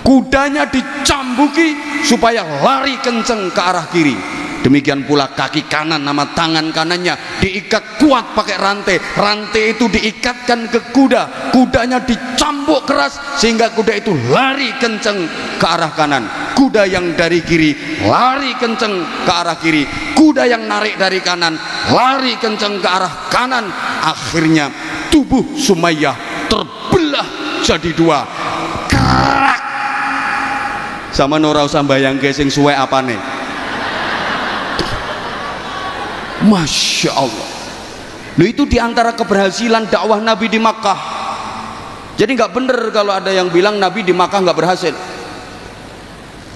S3: Kudanya dicambuki supaya lari kenceng ke arah kiri. Demikian pula kaki kanan sama tangan kanannya diikat kuat pakai rantai. Rantai itu diikatkan ke kuda, kudanya dicambuk keras sehingga kuda itu lari kenceng ke arah kanan. Kuda yang dari kiri lari kenceng ke arah kiri, kuda yang narik dari kanan lari kenceng ke arah kanan. Akhirnya tubuh Sumayyah terbelah jadi dua. Kerak. Sama ora usah bayangke sing suwe apane. Masya Allah. Loh, itu diantara keberhasilan dakwah Nabi di Makkah. Jadi nggak bener kalau ada yang bilang Nabi di Makkah nggak berhasil.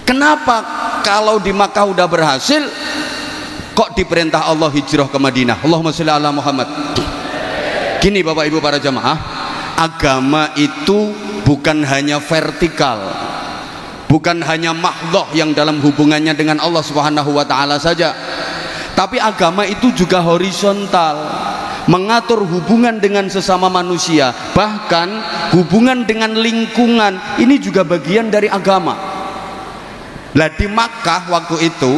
S3: Kenapa kalau di Makkah udah berhasil kok diperintah Allah hijrah ke Madinah? Allahumma sholli ala Muhammad. Gini Bapak Ibu para jamaah, agama itu bukan hanya vertikal, bukan hanya mahdhah yang dalam hubungannya dengan Allah Subhanahu wa taala saja, tapi agama itu juga horizontal, mengatur hubungan dengan sesama manusia, bahkan hubungan dengan lingkungan. Ini juga bagian dari agama. Lah di Makkah waktu itu,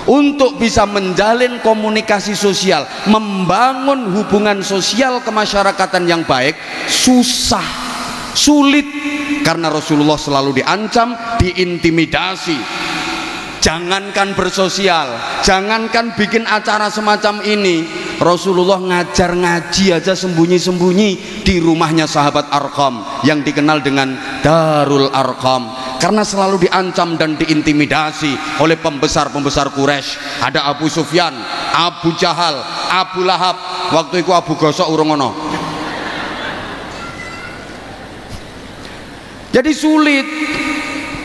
S3: untuk bisa menjalin komunikasi sosial, membangun hubungan sosial kemasyarakatan yang baik, susah, sulit, karena Rasulullah selalu diancam, diintimidasi. Jangankan bersosial, jangankan bikin acara semacam ini, Rasulullah ngajar ngaji aja sembunyi-sembunyi di rumahnya sahabat Arqam yang dikenal dengan Darul Arqam, karena selalu diancam dan diintimidasi oleh pembesar-pembesar Quraisy. Ada Abu Sufyan, Abu Jahal, Abu Lahab. Waktu itu Abu Gosok urung ono. Jadi sulit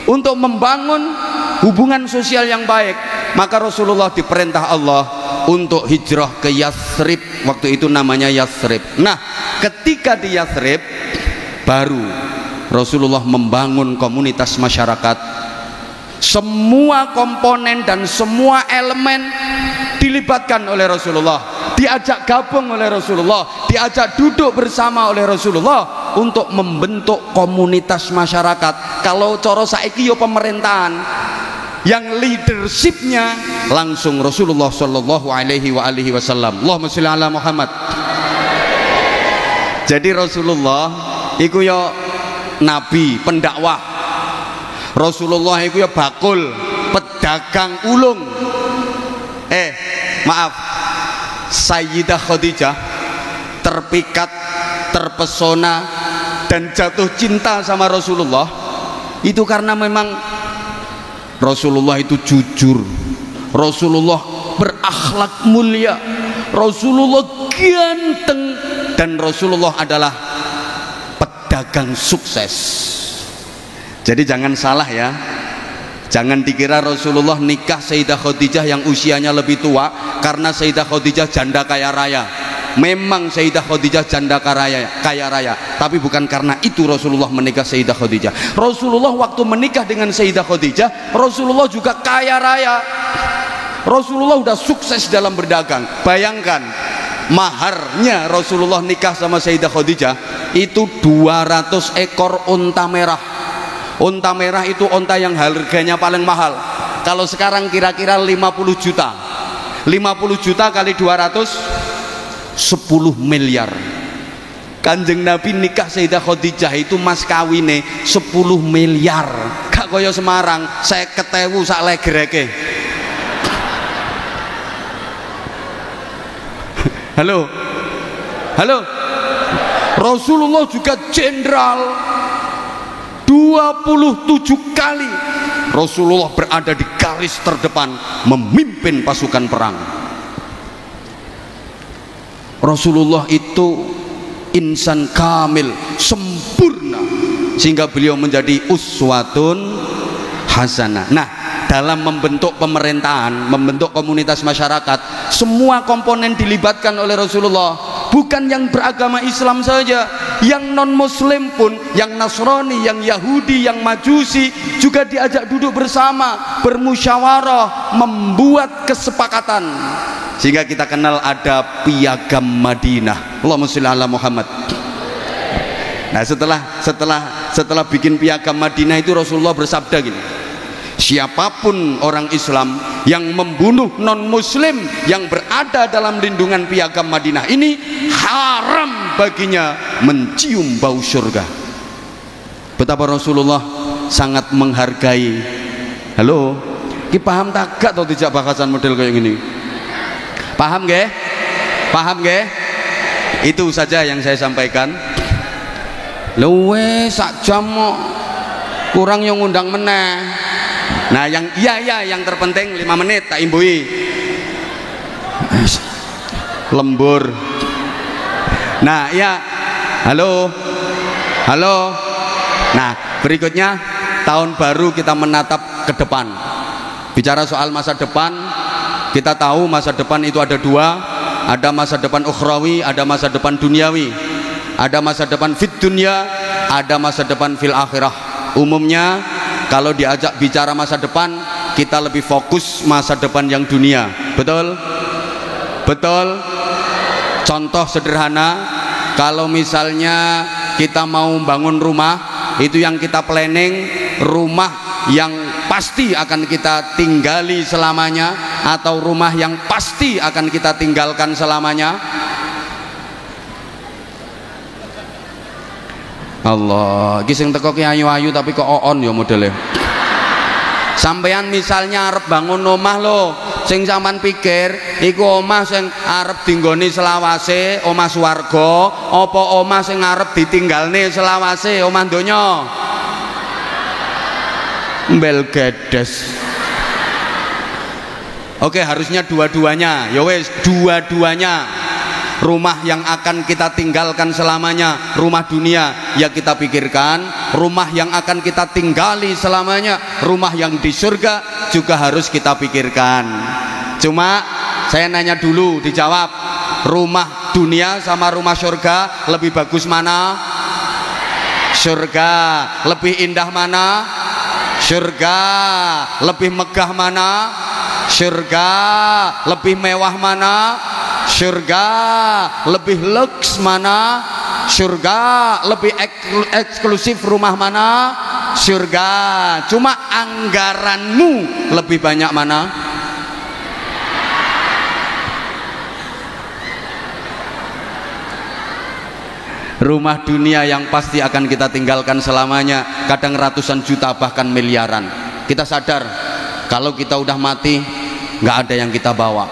S3: untuk membangun hubungan sosial yang baik. Maka Rasulullah diperintah Allah untuk hijrah ke Yathrib. Waktu itu namanya Yathrib. Nah, ketika di Yathrib baru Rasulullah membangun komunitas masyarakat. Semua komponen dan semua elemen dilibatkan oleh Rasulullah, diajak gabung oleh Rasulullah, diajak duduk bersama oleh Rasulullah untuk membentuk komunitas masyarakat. Kalau coro saiki yo pemerintahan, yang leadershipnya langsung Rasulullah Shallallahu Alaihi Wasallam. Allahumma sholli ala Muhammad. Jadi Rasulullah iku yo nabi pendakwah. Rasulullah iku ya bakul pedagang ulung. Maaf, Sayyidah Khadijah terpikat, terpesona dan jatuh cinta sama Rasulullah itu karena memang Rasulullah itu jujur, Rasulullah berakhlak mulia, Rasulullah ganteng, dan Rasulullah adalah pedagang sukses. Jadi jangan salah ya, jangan dikira Rasulullah nikah Sayyidah Khadijah yang usianya lebih tua karena Sayyidah Khadijah janda kaya raya. Memang Sayyidah Khadijah janda kaya raya, tapi bukan karena itu Rasulullah menikah Sayyidah Khadijah. Rasulullah waktu menikah dengan Sayyidah Khadijah, Rasulullah juga kaya raya. Rasulullah udah sukses dalam berdagang. Bayangkan maharnya Rasulullah nikah sama Sayyidah Khadijah itu 200 ekor unta merah. Unta merah itu unta yang harganya paling mahal. Kalau sekarang kira-kira 50 juta. 50 juta kali 200 10 miliar. Kanjeng Nabi nikah Sayyidah Khadijah itu mas kawine 10 miliar. Gak kaya Semarang 50.000 sak legereke. Halo. Halo. Rasulullah juga jenderal. 27 kali Rasulullah berada di garis terdepan memimpin pasukan perang. Rasulullah itu insan kamil, sempurna, sehingga beliau menjadi uswatun hasanah. Nah, dalam membentuk pemerintahan, membentuk komunitas masyarakat, semua komponen dilibatkan oleh Rasulullah. Bukan yang beragama Islam saja, yang non muslim pun, yang Nasrani, yang Yahudi, yang Majusi juga diajak duduk bersama, bermusyawarah, membuat kesepakatan, sehingga kita kenal ada Piagam Madinah. Allahumma sholli ala Muhammad. Nah, setelah bikin Piagam Madinah itu Rasulullah bersabda gini, siapapun orang Islam yang membunuh non muslim yang berada dalam lindungan Piagam Madinah ini, haram baginya mencium bau surga. Betapa Rasulullah sangat menghargai. Halo, ki paham tak gak atau tidak bahasan model kayak gini? Paham nggih? Paham nggih? Itu saja yang saya sampaikan. Luwe sak jam kurang yang ngundang meneh. Nah, yang yang terpenting 5 menit tak imbui. Lembur. Nah, ya. Halo. Halo. Nah, berikutnya tahun baru kita menatap ke depan. Bicara soal masa depan, kita tahu masa depan itu ada dua, ada masa depan ukhrawi, ada masa depan duniawi. Ada masa depan fit dunya, ada masa depan fil akhirah. Umumnya kalau diajak bicara masa depan, kita lebih fokus masa depan yang dunia. Betul? Betul? Contoh sederhana, kalau misalnya kita mau bangun rumah, itu yang kita planning rumah yang pasti akan kita tinggali selamanya, atau rumah yang pasti akan kita tinggalkan selamanya. Allah, iki sing teko ki ayu-ayu tapi kok on ya modele. Sampeyan misalnya arep bangun omah lho, sing sampean pikir iku omah sing arep dinggoni selawase, omah swarga, apa omah sing arep ditinggalne selawase, omah donya? Mbel gedes. Oke, harusnya dua-duanya. Ya wes, dua-duanya. Rumah yang akan kita tinggalkan selamanya, rumah dunia, ya kita pikirkan. Rumah yang akan kita tinggali selamanya, rumah yang di surga, juga harus kita pikirkan. Cuma saya nanya dulu, dijawab, rumah dunia sama rumah surga lebih bagus mana? Surga. Lebih indah mana? Surga. Lebih megah mana? Surga. Lebih mewah mana? Surga. Lebih lux mana? Surga. Lebih eksklusif rumah mana? Surga. Cuma anggaranmu lebih banyak mana? Rumah dunia yang pasti akan kita tinggalkan selamanya, kadang ratusan juta bahkan miliaran. Kita sadar kalau kita udah mati nggak ada yang kita bawa.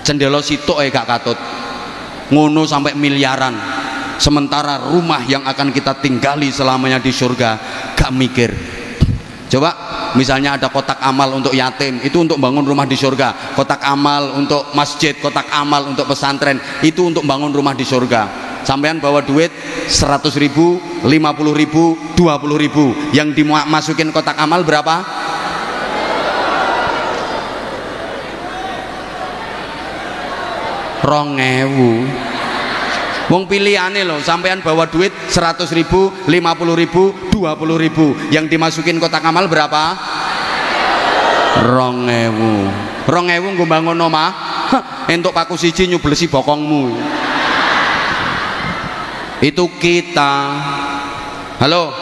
S3: Cendelo sitok gak katut.
S4: ngono sampai miliaran. Sementara rumah yang akan kita tinggali selamanya di surga gak mikir. Coba misalnya ada kotak amal untuk yatim, itu untuk bangun rumah di surga. Kotak amal untuk masjid, kotak amal untuk pesantren, itu untuk bangun rumah di surga. Sampean bawa duit 100.000, 50.000, 20.000, yang dimasukin kotak amal berapa? Rongewu. Wong pilihane loh, sampean bawa duit 100.000, 50.000, 20.000, yang dimasukin kotak amal berapa? Rongewu. Rongewu nggo bangun omah, entuk paku siji nyublesi bokongmu. Itu kita. Halo.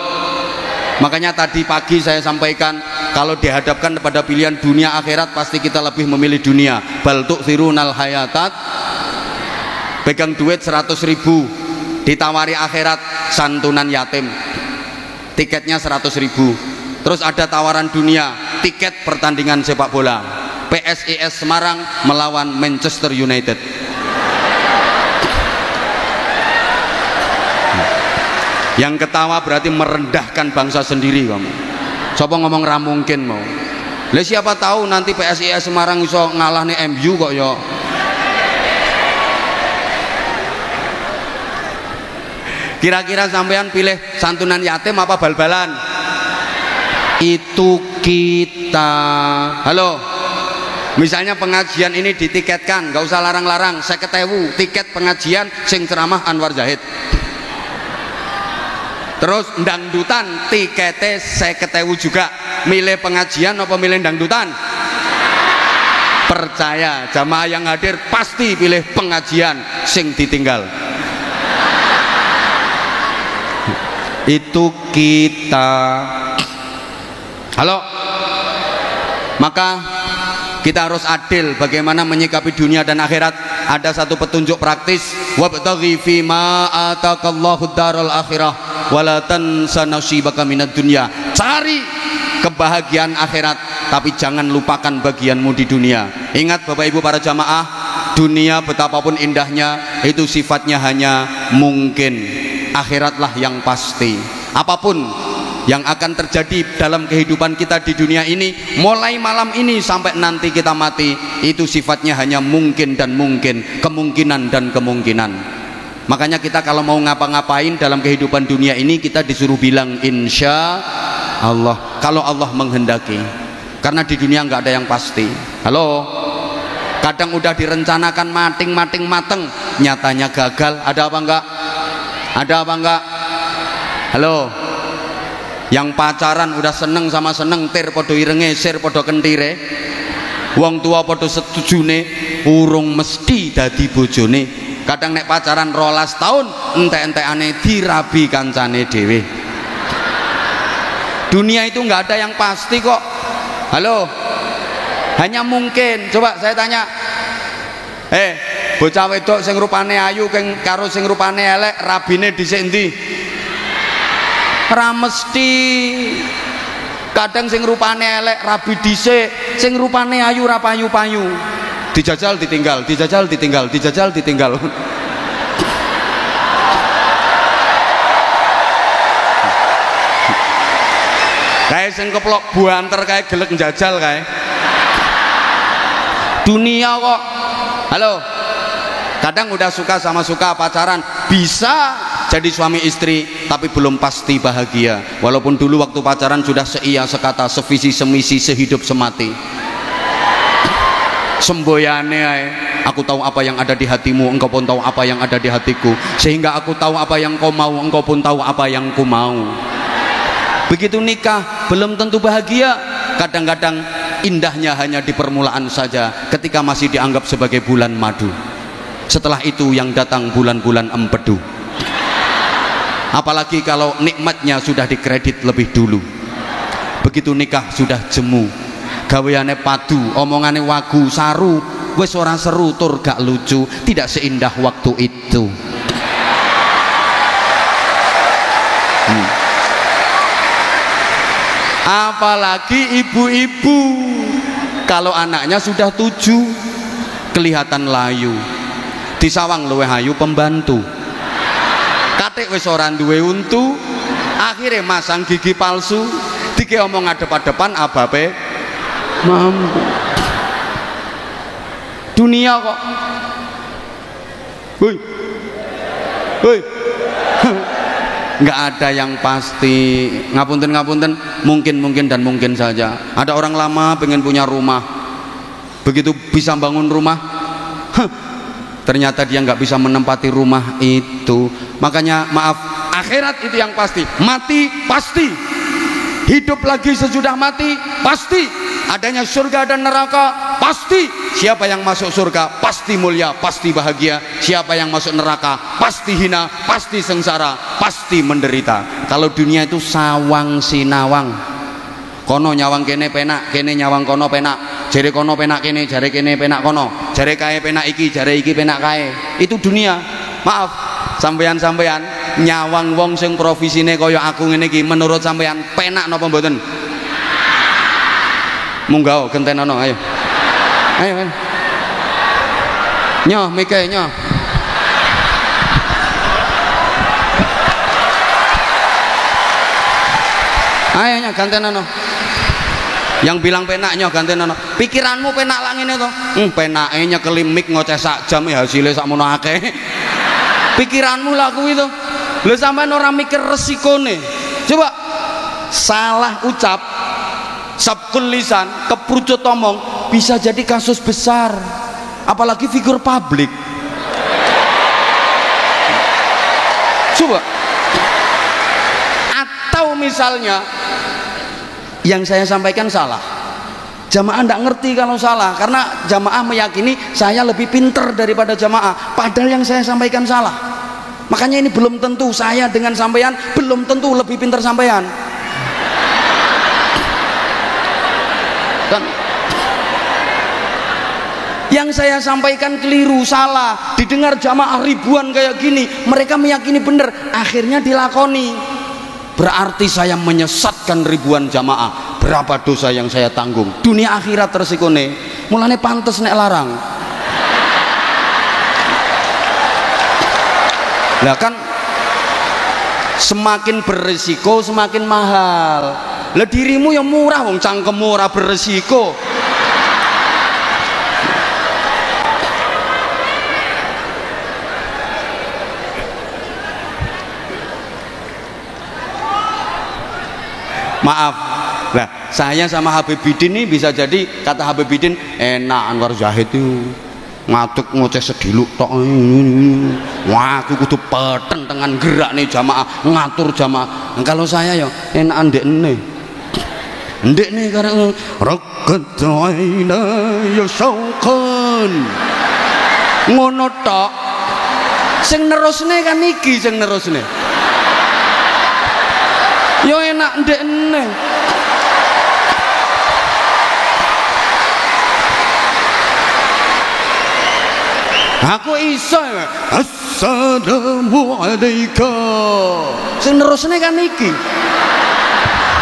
S4: Makanya tadi pagi saya sampaikan, kalau dihadapkan pada pilihan dunia akhirat, pasti kita lebih memilih dunia. Bal tu'thirunal hayatat. Pegang duit 100.000, ditawari akhirat santunan yatim, tiketnya 100.000. Terus ada tawaran dunia, tiket pertandingan sepak bola, PSIS Semarang melawan Manchester United. Yang ketawa berarti merendahkan bangsa sendiri kamu. Sopo ngomong ra mungkin mau. Lah siapa tahu nanti PSIS Semarang iso ngalahne MU kok ya. Kira-kira sampean pilih santunan yatim apa bal-balan? Itu kita. Halo. Misalnya pengajian ini ditiketkan, nggak usah larang-larang, 50.000 tiket pengajian sing ceramah Anwar Zahid. Terus dangdutan tiketnya 50.000 juga. Milih pengajian apa milih dangdutan? Percaya jamaah yang hadir pasti pilih pengajian sing ditinggal. Itu kita. Halo. Maka kita harus adil bagaimana menyikapi dunia dan akhirat. Ada satu petunjuk praktis, wabtaghi fima atakallahu daral akhirah wala tansa nasibaka minad dunya. Cari kebahagiaan akhirat, tapi jangan lupakan bagianmu di dunia. Ingat Bapak Ibu para jamaah, dunia betapapun indahnya itu sifatnya hanya mungkin. Akhiratlah yang pasti. Apapun yang akan terjadi dalam kehidupan kita di dunia ini, mulai malam ini sampai nanti kita mati, itu sifatnya hanya mungkin dan mungkin, kemungkinan dan kemungkinan. Makanya kita kalau mau ngapa-ngapain dalam kehidupan dunia ini, kita disuruh bilang insya Allah, kalau Allah menghendaki. Karena di dunia nggak ada yang pasti. Halo. Kadang udah direncanakan mateng, nyatanya gagal. Ada apa enggak? Ada apa enggak? Halo. Yang pacaran udah seneng sama seneng, tir podo irenge, sir podo kentire, wong tua podo setujune, urung mesti dadi bojone. Kadang nek pacaran 12 tahun entek-entekane dirabi kancane dhewe. Dunia itu nggak ada yang pasti kok. Halo. Hanya mungkin. Coba saya tanya, bocah wedok sing rupane ayu karo sing rupane elek, rabine dhisik endi? Ra mesti. Kadang sing rupane elek rabi dhisik, sing rupane ayu ra payu-payu. Dijajal ditinggal, dijajal ditinggal, dijajal ditinggal. Kae sing keplok buanter kae gelek njajal kae. Dunia kok. Halo. Kadang udah suka sama suka pacaran, bisa jadi suami istri, tapi belum pasti bahagia. Walaupun dulu waktu pacaran sudah seia sekata, sevisi semisi, sehidup semati. Semboyane ae, aku tahu apa yang ada di hatimu, engkau pun tahu apa yang ada di hatiku, sehingga aku tahu apa yang kau mau, engkau pun tahu apa yang ku mau. Begitu nikah belum tentu bahagia. Kadang-kadang indahnya hanya di permulaan saja, ketika masih dianggap sebagai bulan madu. Setelah itu yang datang bulan-bulan empedu. Apalagi kalau nikmatnya sudah dikredit lebih dulu. Begitu nikah sudah jemu, gaweane padu, omongane wagu, saru, wis ora seru tur gak lucu, tidak seindah waktu itu. Apalagi ibu-ibu, kalau anaknya sudah 7 kelihatan layu.
S3: disawang luwih ayu pembantu. Katik wis ora duwe untu, akhirnya masang gigi palsu, dike omong adep-adepan abape mampu. Dunia kok. Woi. Woi. Nggak ada yang pasti. Ngapunten, mungkin dan mungkin saja. Ada orang lama pengen punya rumah, begitu bisa bangun rumah, ternyata dia nggak bisa menempati rumah itu. Makanya maaf, akhirat itu yang pasti. Mati pasti, hidup lagi sesudah mati pasti, adanya surga dan neraka pasti. Siapa yang masuk surga pasti mulia, pasti bahagia. Siapa yang masuk neraka pasti hina, pasti sengsara, pasti menderita. Kalau dunia itu sawang sinawang, kono nyawang kene penak, kene nyawang kono penak, jare kono penak kene, jare kene penak kono, jare kae penak iki, jare iki penak kae. Itu dunia. Maaf sampeyan nyawang wong sing profesine kaya aku ngene iki, menurut sampeyan penak napa mboten? Munggah gentenono ayo. Ayo kan. Nyoh mike nyoh. Ayo nyoh gantenono. Yang bilang penak nyoh gantenono. Pikiranmu penak lah ngene to. Penake nyekeli mik ngoceh sak jam ya hasilnya sakmono akeh. Pikiranmu lah kuwi to. Lho sampean ora mikir resikone. Coba salah ucap, sabkul lisan, keprucut omong bisa jadi kasus besar, apalagi figur publik. Coba. Atau misalnya yang saya sampaikan salah, jamaah tidak ngerti kalau salah, karena jamaah meyakini saya lebih pinter daripada jamaah, padahal yang saya sampaikan salah. Makanya ini belum tentu saya dengan sampean belum tentu lebih pinter sampean kan. Yang saya sampaikan keliru, salah, didengar jamaah ribuan kayak gini, mereka meyakini benar, akhirnya dilakoni. Berarti saya menyesatkan ribuan jamaah. Berapa dosa yang saya tanggung? Dunia akhirat resikone, mulane pantes nek larang. Lah kan semakin berisiko semakin mahal. Lah dirimu yang murah, wong cangkemmu ora berisiko. Maaf, lah saya sama Habibidin ini bisa jadi, kata Habibidin, enak Anwar Zahid itu ngatuk ngoceh sediluk tok. Wah aku kudu peten dengan gerak nih jamaah, ngatur jamaah. Nah, kalau saya ya enak ndek nih karena rakat aina ya syauqan ngono tok. Sing nerusne kan iki sing nerusne yo enak ndekne. Aku iso assalamu alaikum sing nerusne kan iki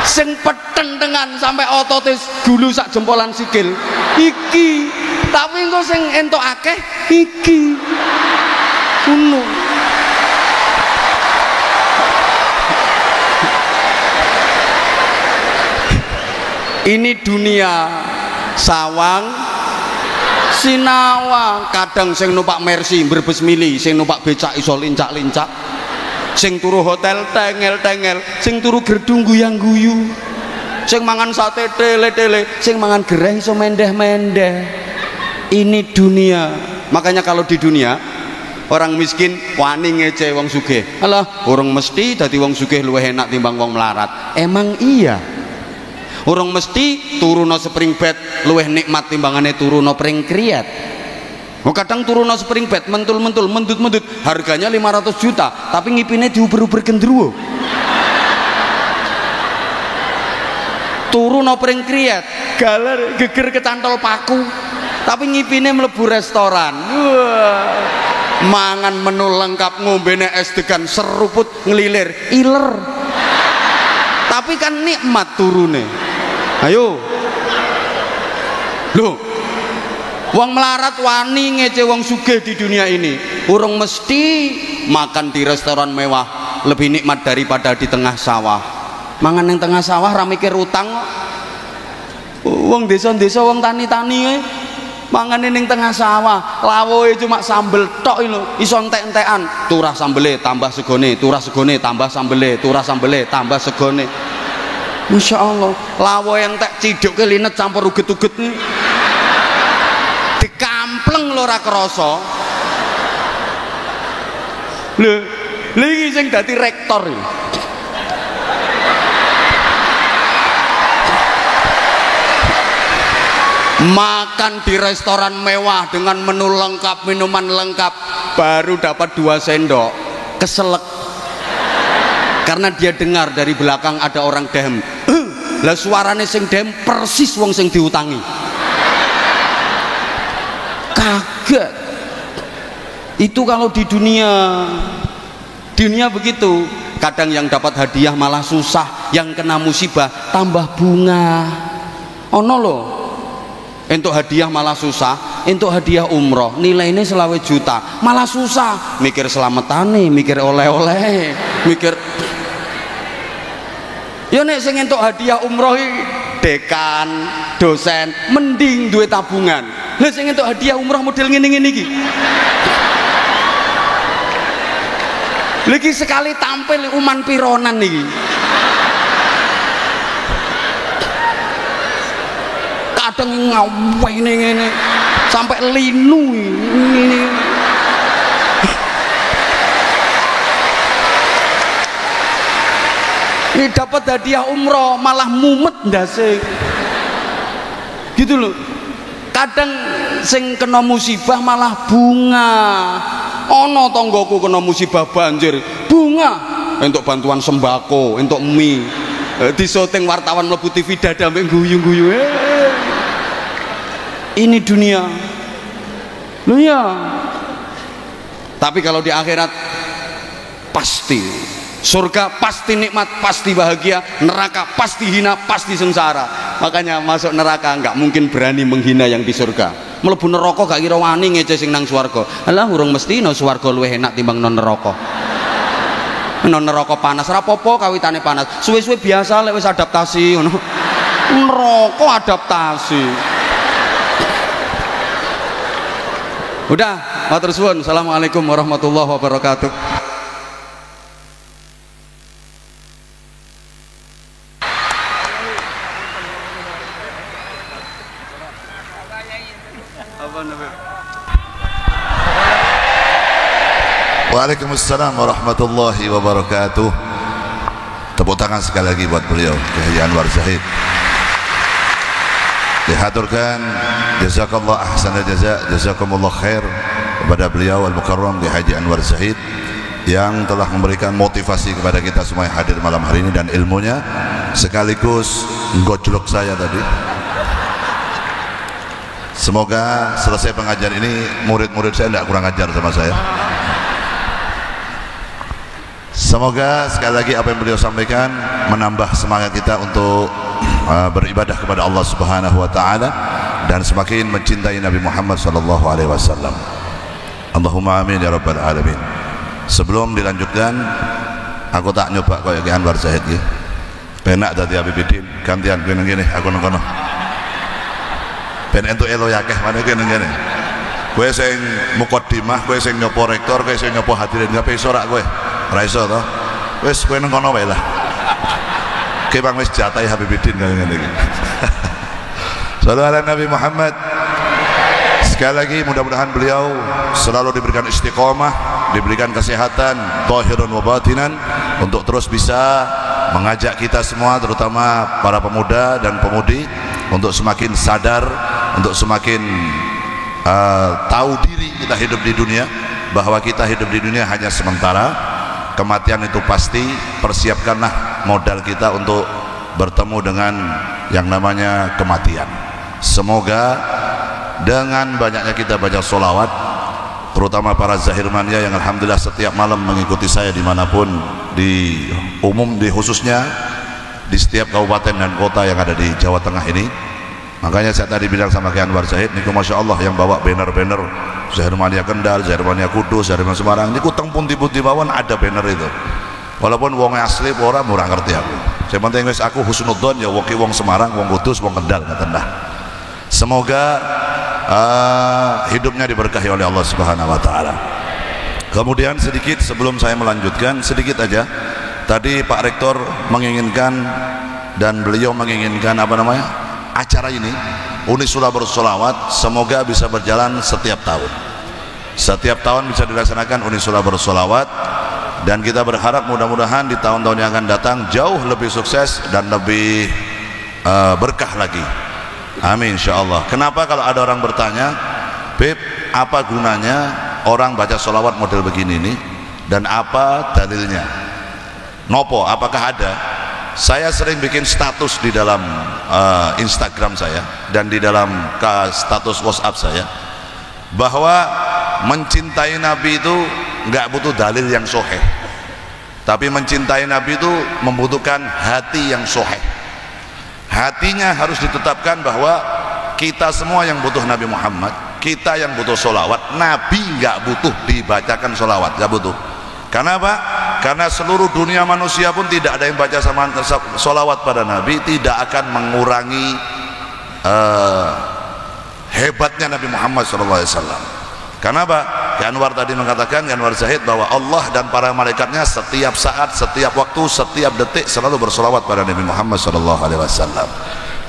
S3: sing peteng dengan sampai ototis dulu sak jempolan sikil iki, tapi engko sing entuk akeh iki ngono. Ini dunia sawang sinawang. Kadang sing numpak Mercy Brebes mili, sing numpak becak iso lincak-lincak, sing turu hotel tengel-tengel, sing turu gedung guyang-guyu, sing mangan sate tele-tele, sing mangan gereh iso mendeh-mendeh. Ini dunia. Makanya kalau di dunia orang miskin wani ngece wong sugih. Alah, orang mesti dadi wong sugih luwih enak timbang wong melarat. Emang iya? Orang mesti turuno spring bed luwih nikmat timbangane turuno pring kriat. Oh, kadang turuno spring bed mentul-mentul, mendut-mendut, harganya 500 juta, tapi ngipine diuber-uber gendruwo. Turuno pring kriat, galer geger kecantol paku, tapi ngipine mlebu restoran. Wah. Mangan menu lengkap, ngombene es degan seruput ngelilir, iler. Tapi kan nikmat turune. Ayo, loh, Wong melarat wani ngece wong sugih di dunia ini. Urung mesti makan di restoran mewah lebih nikmat daripada di tengah sawah. Mangan yang tengah sawah ra mikir utang kok. Wong desa-desa wong tani-tani mangan ning tengah sawah, lawoe cuma sambel tok lho, iso entek-entekan, turah sambele tambah segone, turah segone tambah sambele, turah sambele tambah segone. Masya Allah, lawoe entek ciduk linet campur uget-uget nih. Dikampleng lho ora krasa. Lho, iki sing dadi rektor iki. Makan di restoran mewah dengan menu lengkap, minuman lengkap, baru dapat 2 sendok, keselek karena dia dengar dari belakang ada orang dem. Lah suarane sing dem persis wong sing diutangi. Kaget. Itu kalau di dunia begitu. Kadang yang dapat hadiah malah susah, yang kena musibah tambah bunga. Ono loh, untuk hadiah malah susah, untuk hadiah umroh nilainya 20 juta malah susah, mikir selamatane, mikir oleh-oleh, mikir ya nek sing entuk hadiah umroh dekan, dosen mending duit tabungan. Lah sing entuk hadiah umroh model ngene-ngene iki lagi sekali tampil uman pironan nih, kadang ngawe ini sampai linu ini. Ini dapat hadiah umroh malah mumet ndase gitu loh. Kadang sing kena musibah malah bunga. Ono tonggoku kena musibah banjir, bunga untuk bantuan sembako, untuk mie. Di syuting wartawan mlebu TV dada mbek guyu-guyu. Ini dunia loh ya. Tapi kalau di akhirat pasti surga, pasti nikmat, pasti bahagia. Neraka pasti hina, pasti sengsara. Makanya masuk neraka nggak mungkin berani menghina yang di surga. Mlebu neraka gak kira wani ngece sing nang swarga. Alah urung mesti no swarga luwih enak timbang non neraka. Non neraka panas ora apa-apa kawitane panas. Suwe-suwe biasa lek wis adaptasi ngono. Neraka adaptasi. Udah, matur suwun. Assalamualaikum warahmatullahi wabarakatuh.
S1: Waalaikumsalam warahmatullahi wabarakatuh. Tepuk tangan sekali lagi buat beliau, Kiai Haji Anwar Zahid. Dihaturkan jazakallah ahsanal jaza, jazakumullah khair kepada beliau Al-Mukarram Kiai Haji Anwar Zahid yang telah memberikan motivasi kepada kita semua yang hadir malam hari ini, dan ilmunya sekaligus gojlok saya tadi. Semoga selesai pengajian ini murid-murid saya tidak kurang ajar sama saya. Semoga sekali lagi apa yang beliau sampaikan menambah semangat kita untuk beribadah kepada Allah Subhanahu wa taala dan semakin mencintai Nabi Muhammad sallallahu alaihi wasallam. Allahumma amin ya rabbal alamin. Sebelum dilanjutkan, aku tak nyoba koyo Ki Anwar Zahid iki. Penak dadi Habibidin, gantian kowe nang kene, aku nang kono. Ben entuk elo yakeh maneh kowe nang kene. Kowe sing mukaddimah, kowe sing nyopo rektor, kowe sing nyopo hadirin kabeh iso rak kowe. Ora iso to. Wis kowe nang kono wae lah. Kowe bang wis jatahi Habibidin kaya ngene iki. Sallallahu alaihi Nabi Muhammad. Sekali lagi mudah-mudahan beliau selalu diberikan istiqomah, diberikan kesehatan zahirun wa batinan untuk terus bisa mengajak kita semua, terutama para pemuda dan pemudi, untuk semakin sadar, untuk semakin tahu diri kita hidup di dunia, bahwa kita hidup di dunia hanya sementara, kematian itu pasti. Persiapkanlah modal kita untuk bertemu dengan yang namanya kematian. Semoga dengan banyaknya kita baca sholawat, terutama para zahirmania yang alhamdulillah setiap malam mengikuti saya dimanapun, di umum, di khususnya di setiap kabupaten dan kota yang ada di Jawa Tengah ini, Makanya saya tadi bilang sama Ki Anwar Zahid niku Masya Allah yang bawa banner-banner Zahir Mania Kendal, Zahir Mania Kudus, Zahir Mania Semarang niku teng pundi-pundi mawon ada banner itu. Walaupun wong asli ora murah ngerti aku. Saya penting wis aku husnudzon ya wong Semarang, wong Kudus, wong Kendal ngaten dah. Semoga hidupnya diberkahi oleh Allah Subhanahu wa taala. Kemudian sedikit sebelum saya melanjutkan, sedikit aja. Tadi Pak Rektor menginginkan dan beliau menginginkan apa namanya? Acara ini Unisula Bersolawat semoga bisa berjalan setiap tahun. Setiap tahun bisa dilaksanakan Unisula Bersolawat, dan kita berharap mudah-mudahan di tahun-tahun yang akan datang jauh lebih sukses dan lebih berkah lagi. Amin insyaallah. Kenapa kalau ada orang bertanya, Beb, apa gunanya orang baca solawat model begini nih, dan apa dalilnya? Nopo, apakah ada? Saya sering bikin status di dalam Instagram saya dan di dalam status WhatsApp saya bahwa mencintai Nabi itu nggak butuh dalil yang sahih, tapi mencintai Nabi itu membutuhkan hati yang sahih. Hatinya harus ditetapkan bahwa kita semua yang butuh Nabi Muhammad, kita yang butuh solawat. Nabi nggak butuh dibacakan solawat, nggak butuh. Karena apa? Karena seluruh dunia manusia pun tidak ada yang baca sama solawat pada Nabi, tidak akan mengurangi hebatnya Nabi Muhammad SAW. Karena apa? Ki Anwar tadi mengatakan, Ki Anwar Zahid, bahwa Allah dan para malaikatnya setiap saat, setiap waktu, setiap detik selalu bersolawat pada Nabi Muhammad SAW.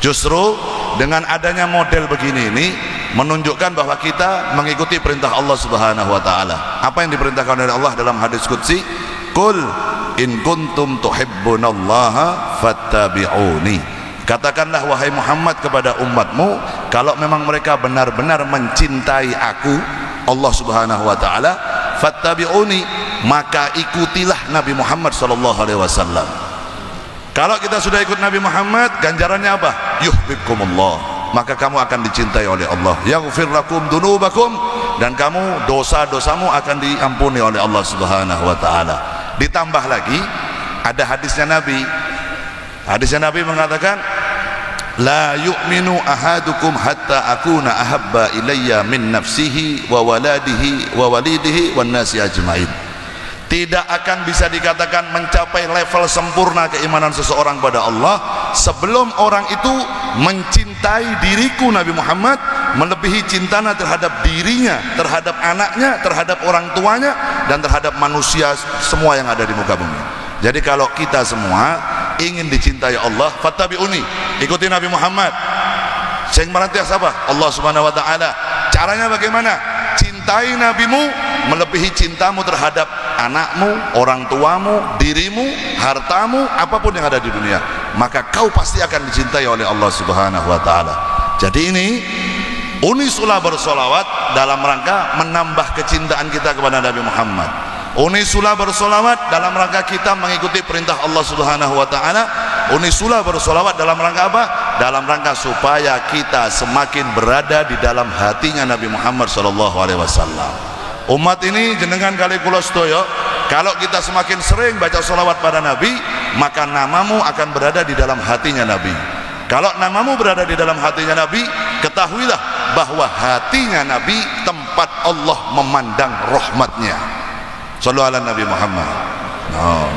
S1: Justru dengan adanya model begini ini menunjukkan bahwa kita mengikuti perintah Allah Subhanahu wa taala. Apa yang diperintahkan oleh Allah dalam hadis qudsi? Qul in kuntum tuhibbunallaha fattabi'uni. Katakanlah wahai Muhammad kepada umatmu, kalau memang mereka benar-benar mencintai aku, Allah Subhanahu wa taala, fattabi'uni, maka ikutilah Nabi Muhammad sallallahu alaihi wasallam. Kalau kita sudah ikut Nabi Muhammad, ganjarannya apa? Yuhibbukumullah, maka kamu akan dicintai oleh Allah. Yaghfir lakum dunubakum, dan kamu dosa-dosamu akan diampuni oleh Allah Subhanahu wa taala. Ditambah lagi ada hadisnya Nabi. Hadisnya Nabi mengatakan, la yu'minu ahadukum hatta akuna ahabba ilayya min nafsihi wa waladihi wa walidihi wan nasi ajmain. Tidak akan bisa dikatakan mencapai level sempurna keimanan seseorang pada Allah sebelum orang itu mencintai diriku Nabi Muhammad melebihi cintanya terhadap dirinya, terhadap anaknya, terhadap orang tuanya, dan terhadap manusia semua yang ada di muka bumi. Jadi kalau kita semua ingin dicintai Allah, fattabi'uni, ikuti Nabi Muhammad. Sing merantias apa? Allah Subhanahu wa taala. Caranya bagaimana? Cintai nabimu melebihi cintamu terhadap anakmu, orang tuamu, dirimu, hartamu, apapun yang ada di dunia, maka kau pasti akan dicintai oleh Allah Subhanahu wa taala. Jadi ini Unisula bersolawat dalam rangka menambah kecintaan kita kepada Nabi Muhammad. Unisula bersolawat dalam rangka kita mengikuti perintah Allah Subhanahu wa taala. Unisula bersolawat dalam rangka apa? Dalam rangka supaya kita semakin berada di dalam hatinya Nabi Muhammad sallallahu alaihi wasallam. Umat ini jenengan kali kula sedaya, kalau kita semakin sering baca solawat pada Nabi, maka namamu akan berada di dalam hatinya Nabi. Kalau namamu berada di dalam hatinya Nabi, ketahuilah bahwa hatinya Nabi tempat Allah memandang rahmatnya. Sallallahu ala Nabi Muhammad.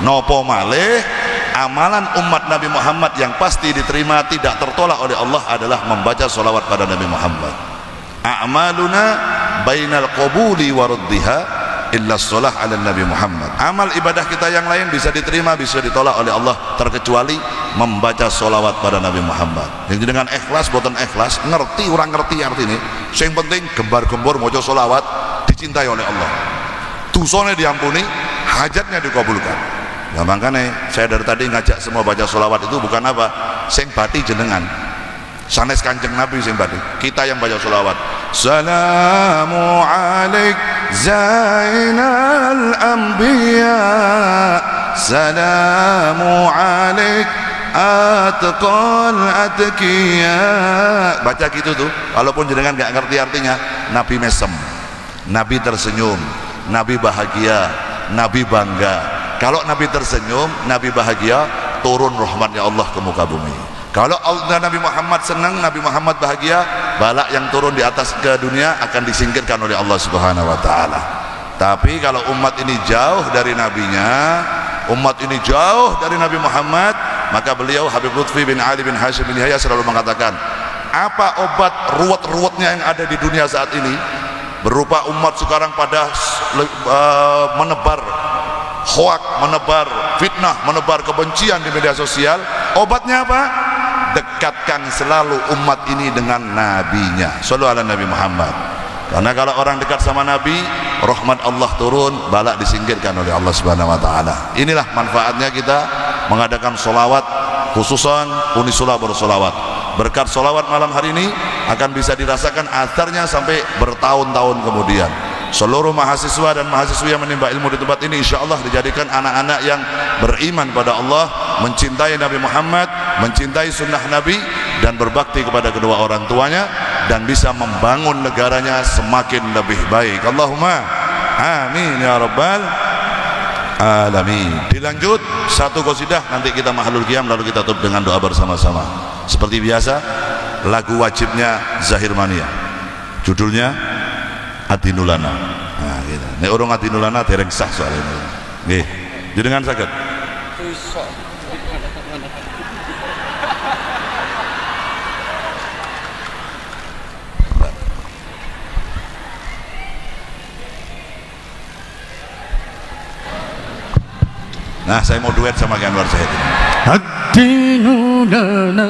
S1: Nopo malih amalan umat Nabi Muhammad yang pasti diterima tidak tertolak oleh Allah adalah membaca solawat pada Nabi Muhammad. A'maluna bainal qabuli wa raddiha illa sholah ala Nabi Muhammad. Amal ibadah kita yang lain bisa diterima, bisa ditolak oleh Allah, terkecuali membaca solawat pada Nabi Muhammad. Yang dengan ikhlas, boten ikhlas, ngerti orang ngerti artinya. Yang penting gembar-gembor mojo solawat dicintai oleh Allah, dosanya diampuni, hajatnya dikabulkan. Nah makanya saya dari tadi ngajak semua baca solawat itu bukan apa, sing bati jenengan, sanes kanjeng Nabi sing bati, kita yang baca solawat. Salamu alaik zainal anbiya, salamu alaik atqal atqiya. Baca gitu tuh, walaupun jenengan gak ngerti artinya. Nabi mesem, Nabi tersenyum, Nabi bahagia, Nabi bangga. Kalau Nabi tersenyum, Nabi bahagia, turun rahmatnya Allah ke muka bumi. Kalau Allah Nabi Muhammad senang, Nabi Muhammad bahagia, balak yang turun di atas ke dunia akan disingkirkan oleh Allah Subhanahu wa taala. Tapi kalau umat ini jauh dari nabinya, umat ini jauh dari Nabi Muhammad, maka beliau Habib Lutfi bin Ali bin Hashim bin Yahya selalu mengatakan, apa obat ruwet-ruwetnya yang ada di dunia saat ini? Berupa umat sekarang pada menebar hoak, menebar fitnah, menebar kebencian di media sosial. Obatnya apa? Dekatkan selalu umat ini dengan nabinya. Shallu ala Nabi Muhammad. Karena kalau orang dekat sama nabi, rahmat Allah turun, balak disingkirkan oleh Allah Subhanahu wa taala. Inilah manfaatnya kita mengadakan solawat, khususan Unisula bersolawat. Berkat solawat malam hari ini akan bisa dirasakan atharnya sampai bertahun-tahun kemudian. Seluruh mahasiswa dan mahasiswi yang menimba ilmu di tempat ini insya Allah dijadikan anak-anak yang beriman pada Allah, mencintai Nabi Muhammad, mencintai sunnah Nabi, dan berbakti kepada kedua orang tuanya, dan bisa membangun negaranya semakin lebih baik. Allahumma amin ya rabbal alamin. Dilanjut satu qasidah, nanti kita mahlul qiyam, lalu kita tutup dengan doa bersama-sama. Seperti biasa, lagu wajibnya Zahir Mania, judulnya Adinulana. Nah, gitu. Nek urung Adinulana dereng sah soalnya. Nggih. Jenengan saged. Nah, saya mau duet sama Anwar Zahid.
S4: Adinulana.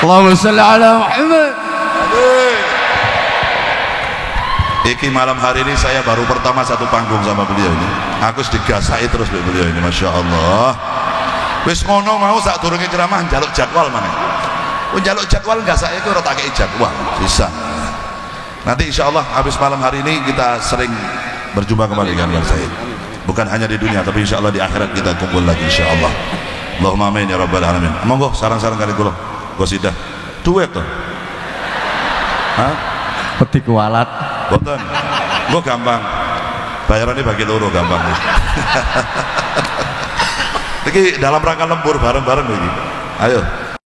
S4: Allahumma shalli ala Muhammad.
S1: Iki malam hari ini saya baru pertama satu panggung sama beliau ini. Aku digasai terus beliau ini, masya Allah. Wis ngono mau sak durunge ceramah njaluk jadwal mana? Njaluk jadwal gasai itu ora tak kei jadwal, bisa. Nanti insya Allah habis malam hari ini kita sering berjumpa kembali dengan Said. Bukan hanya di dunia, tapi insya Allah di akhirat kita kumpul lagi insya Allah. Allahumma amin ya rabbal alamin. Monggo sarang-sarang kali kula. Qasidah duet tuh. Hah?
S4: Peti kualat.
S1: Boten. Gua gampang. Bayarannya bagi loro gampang. Iki dalam rangka lembur bareng-bareng iki. Ayo.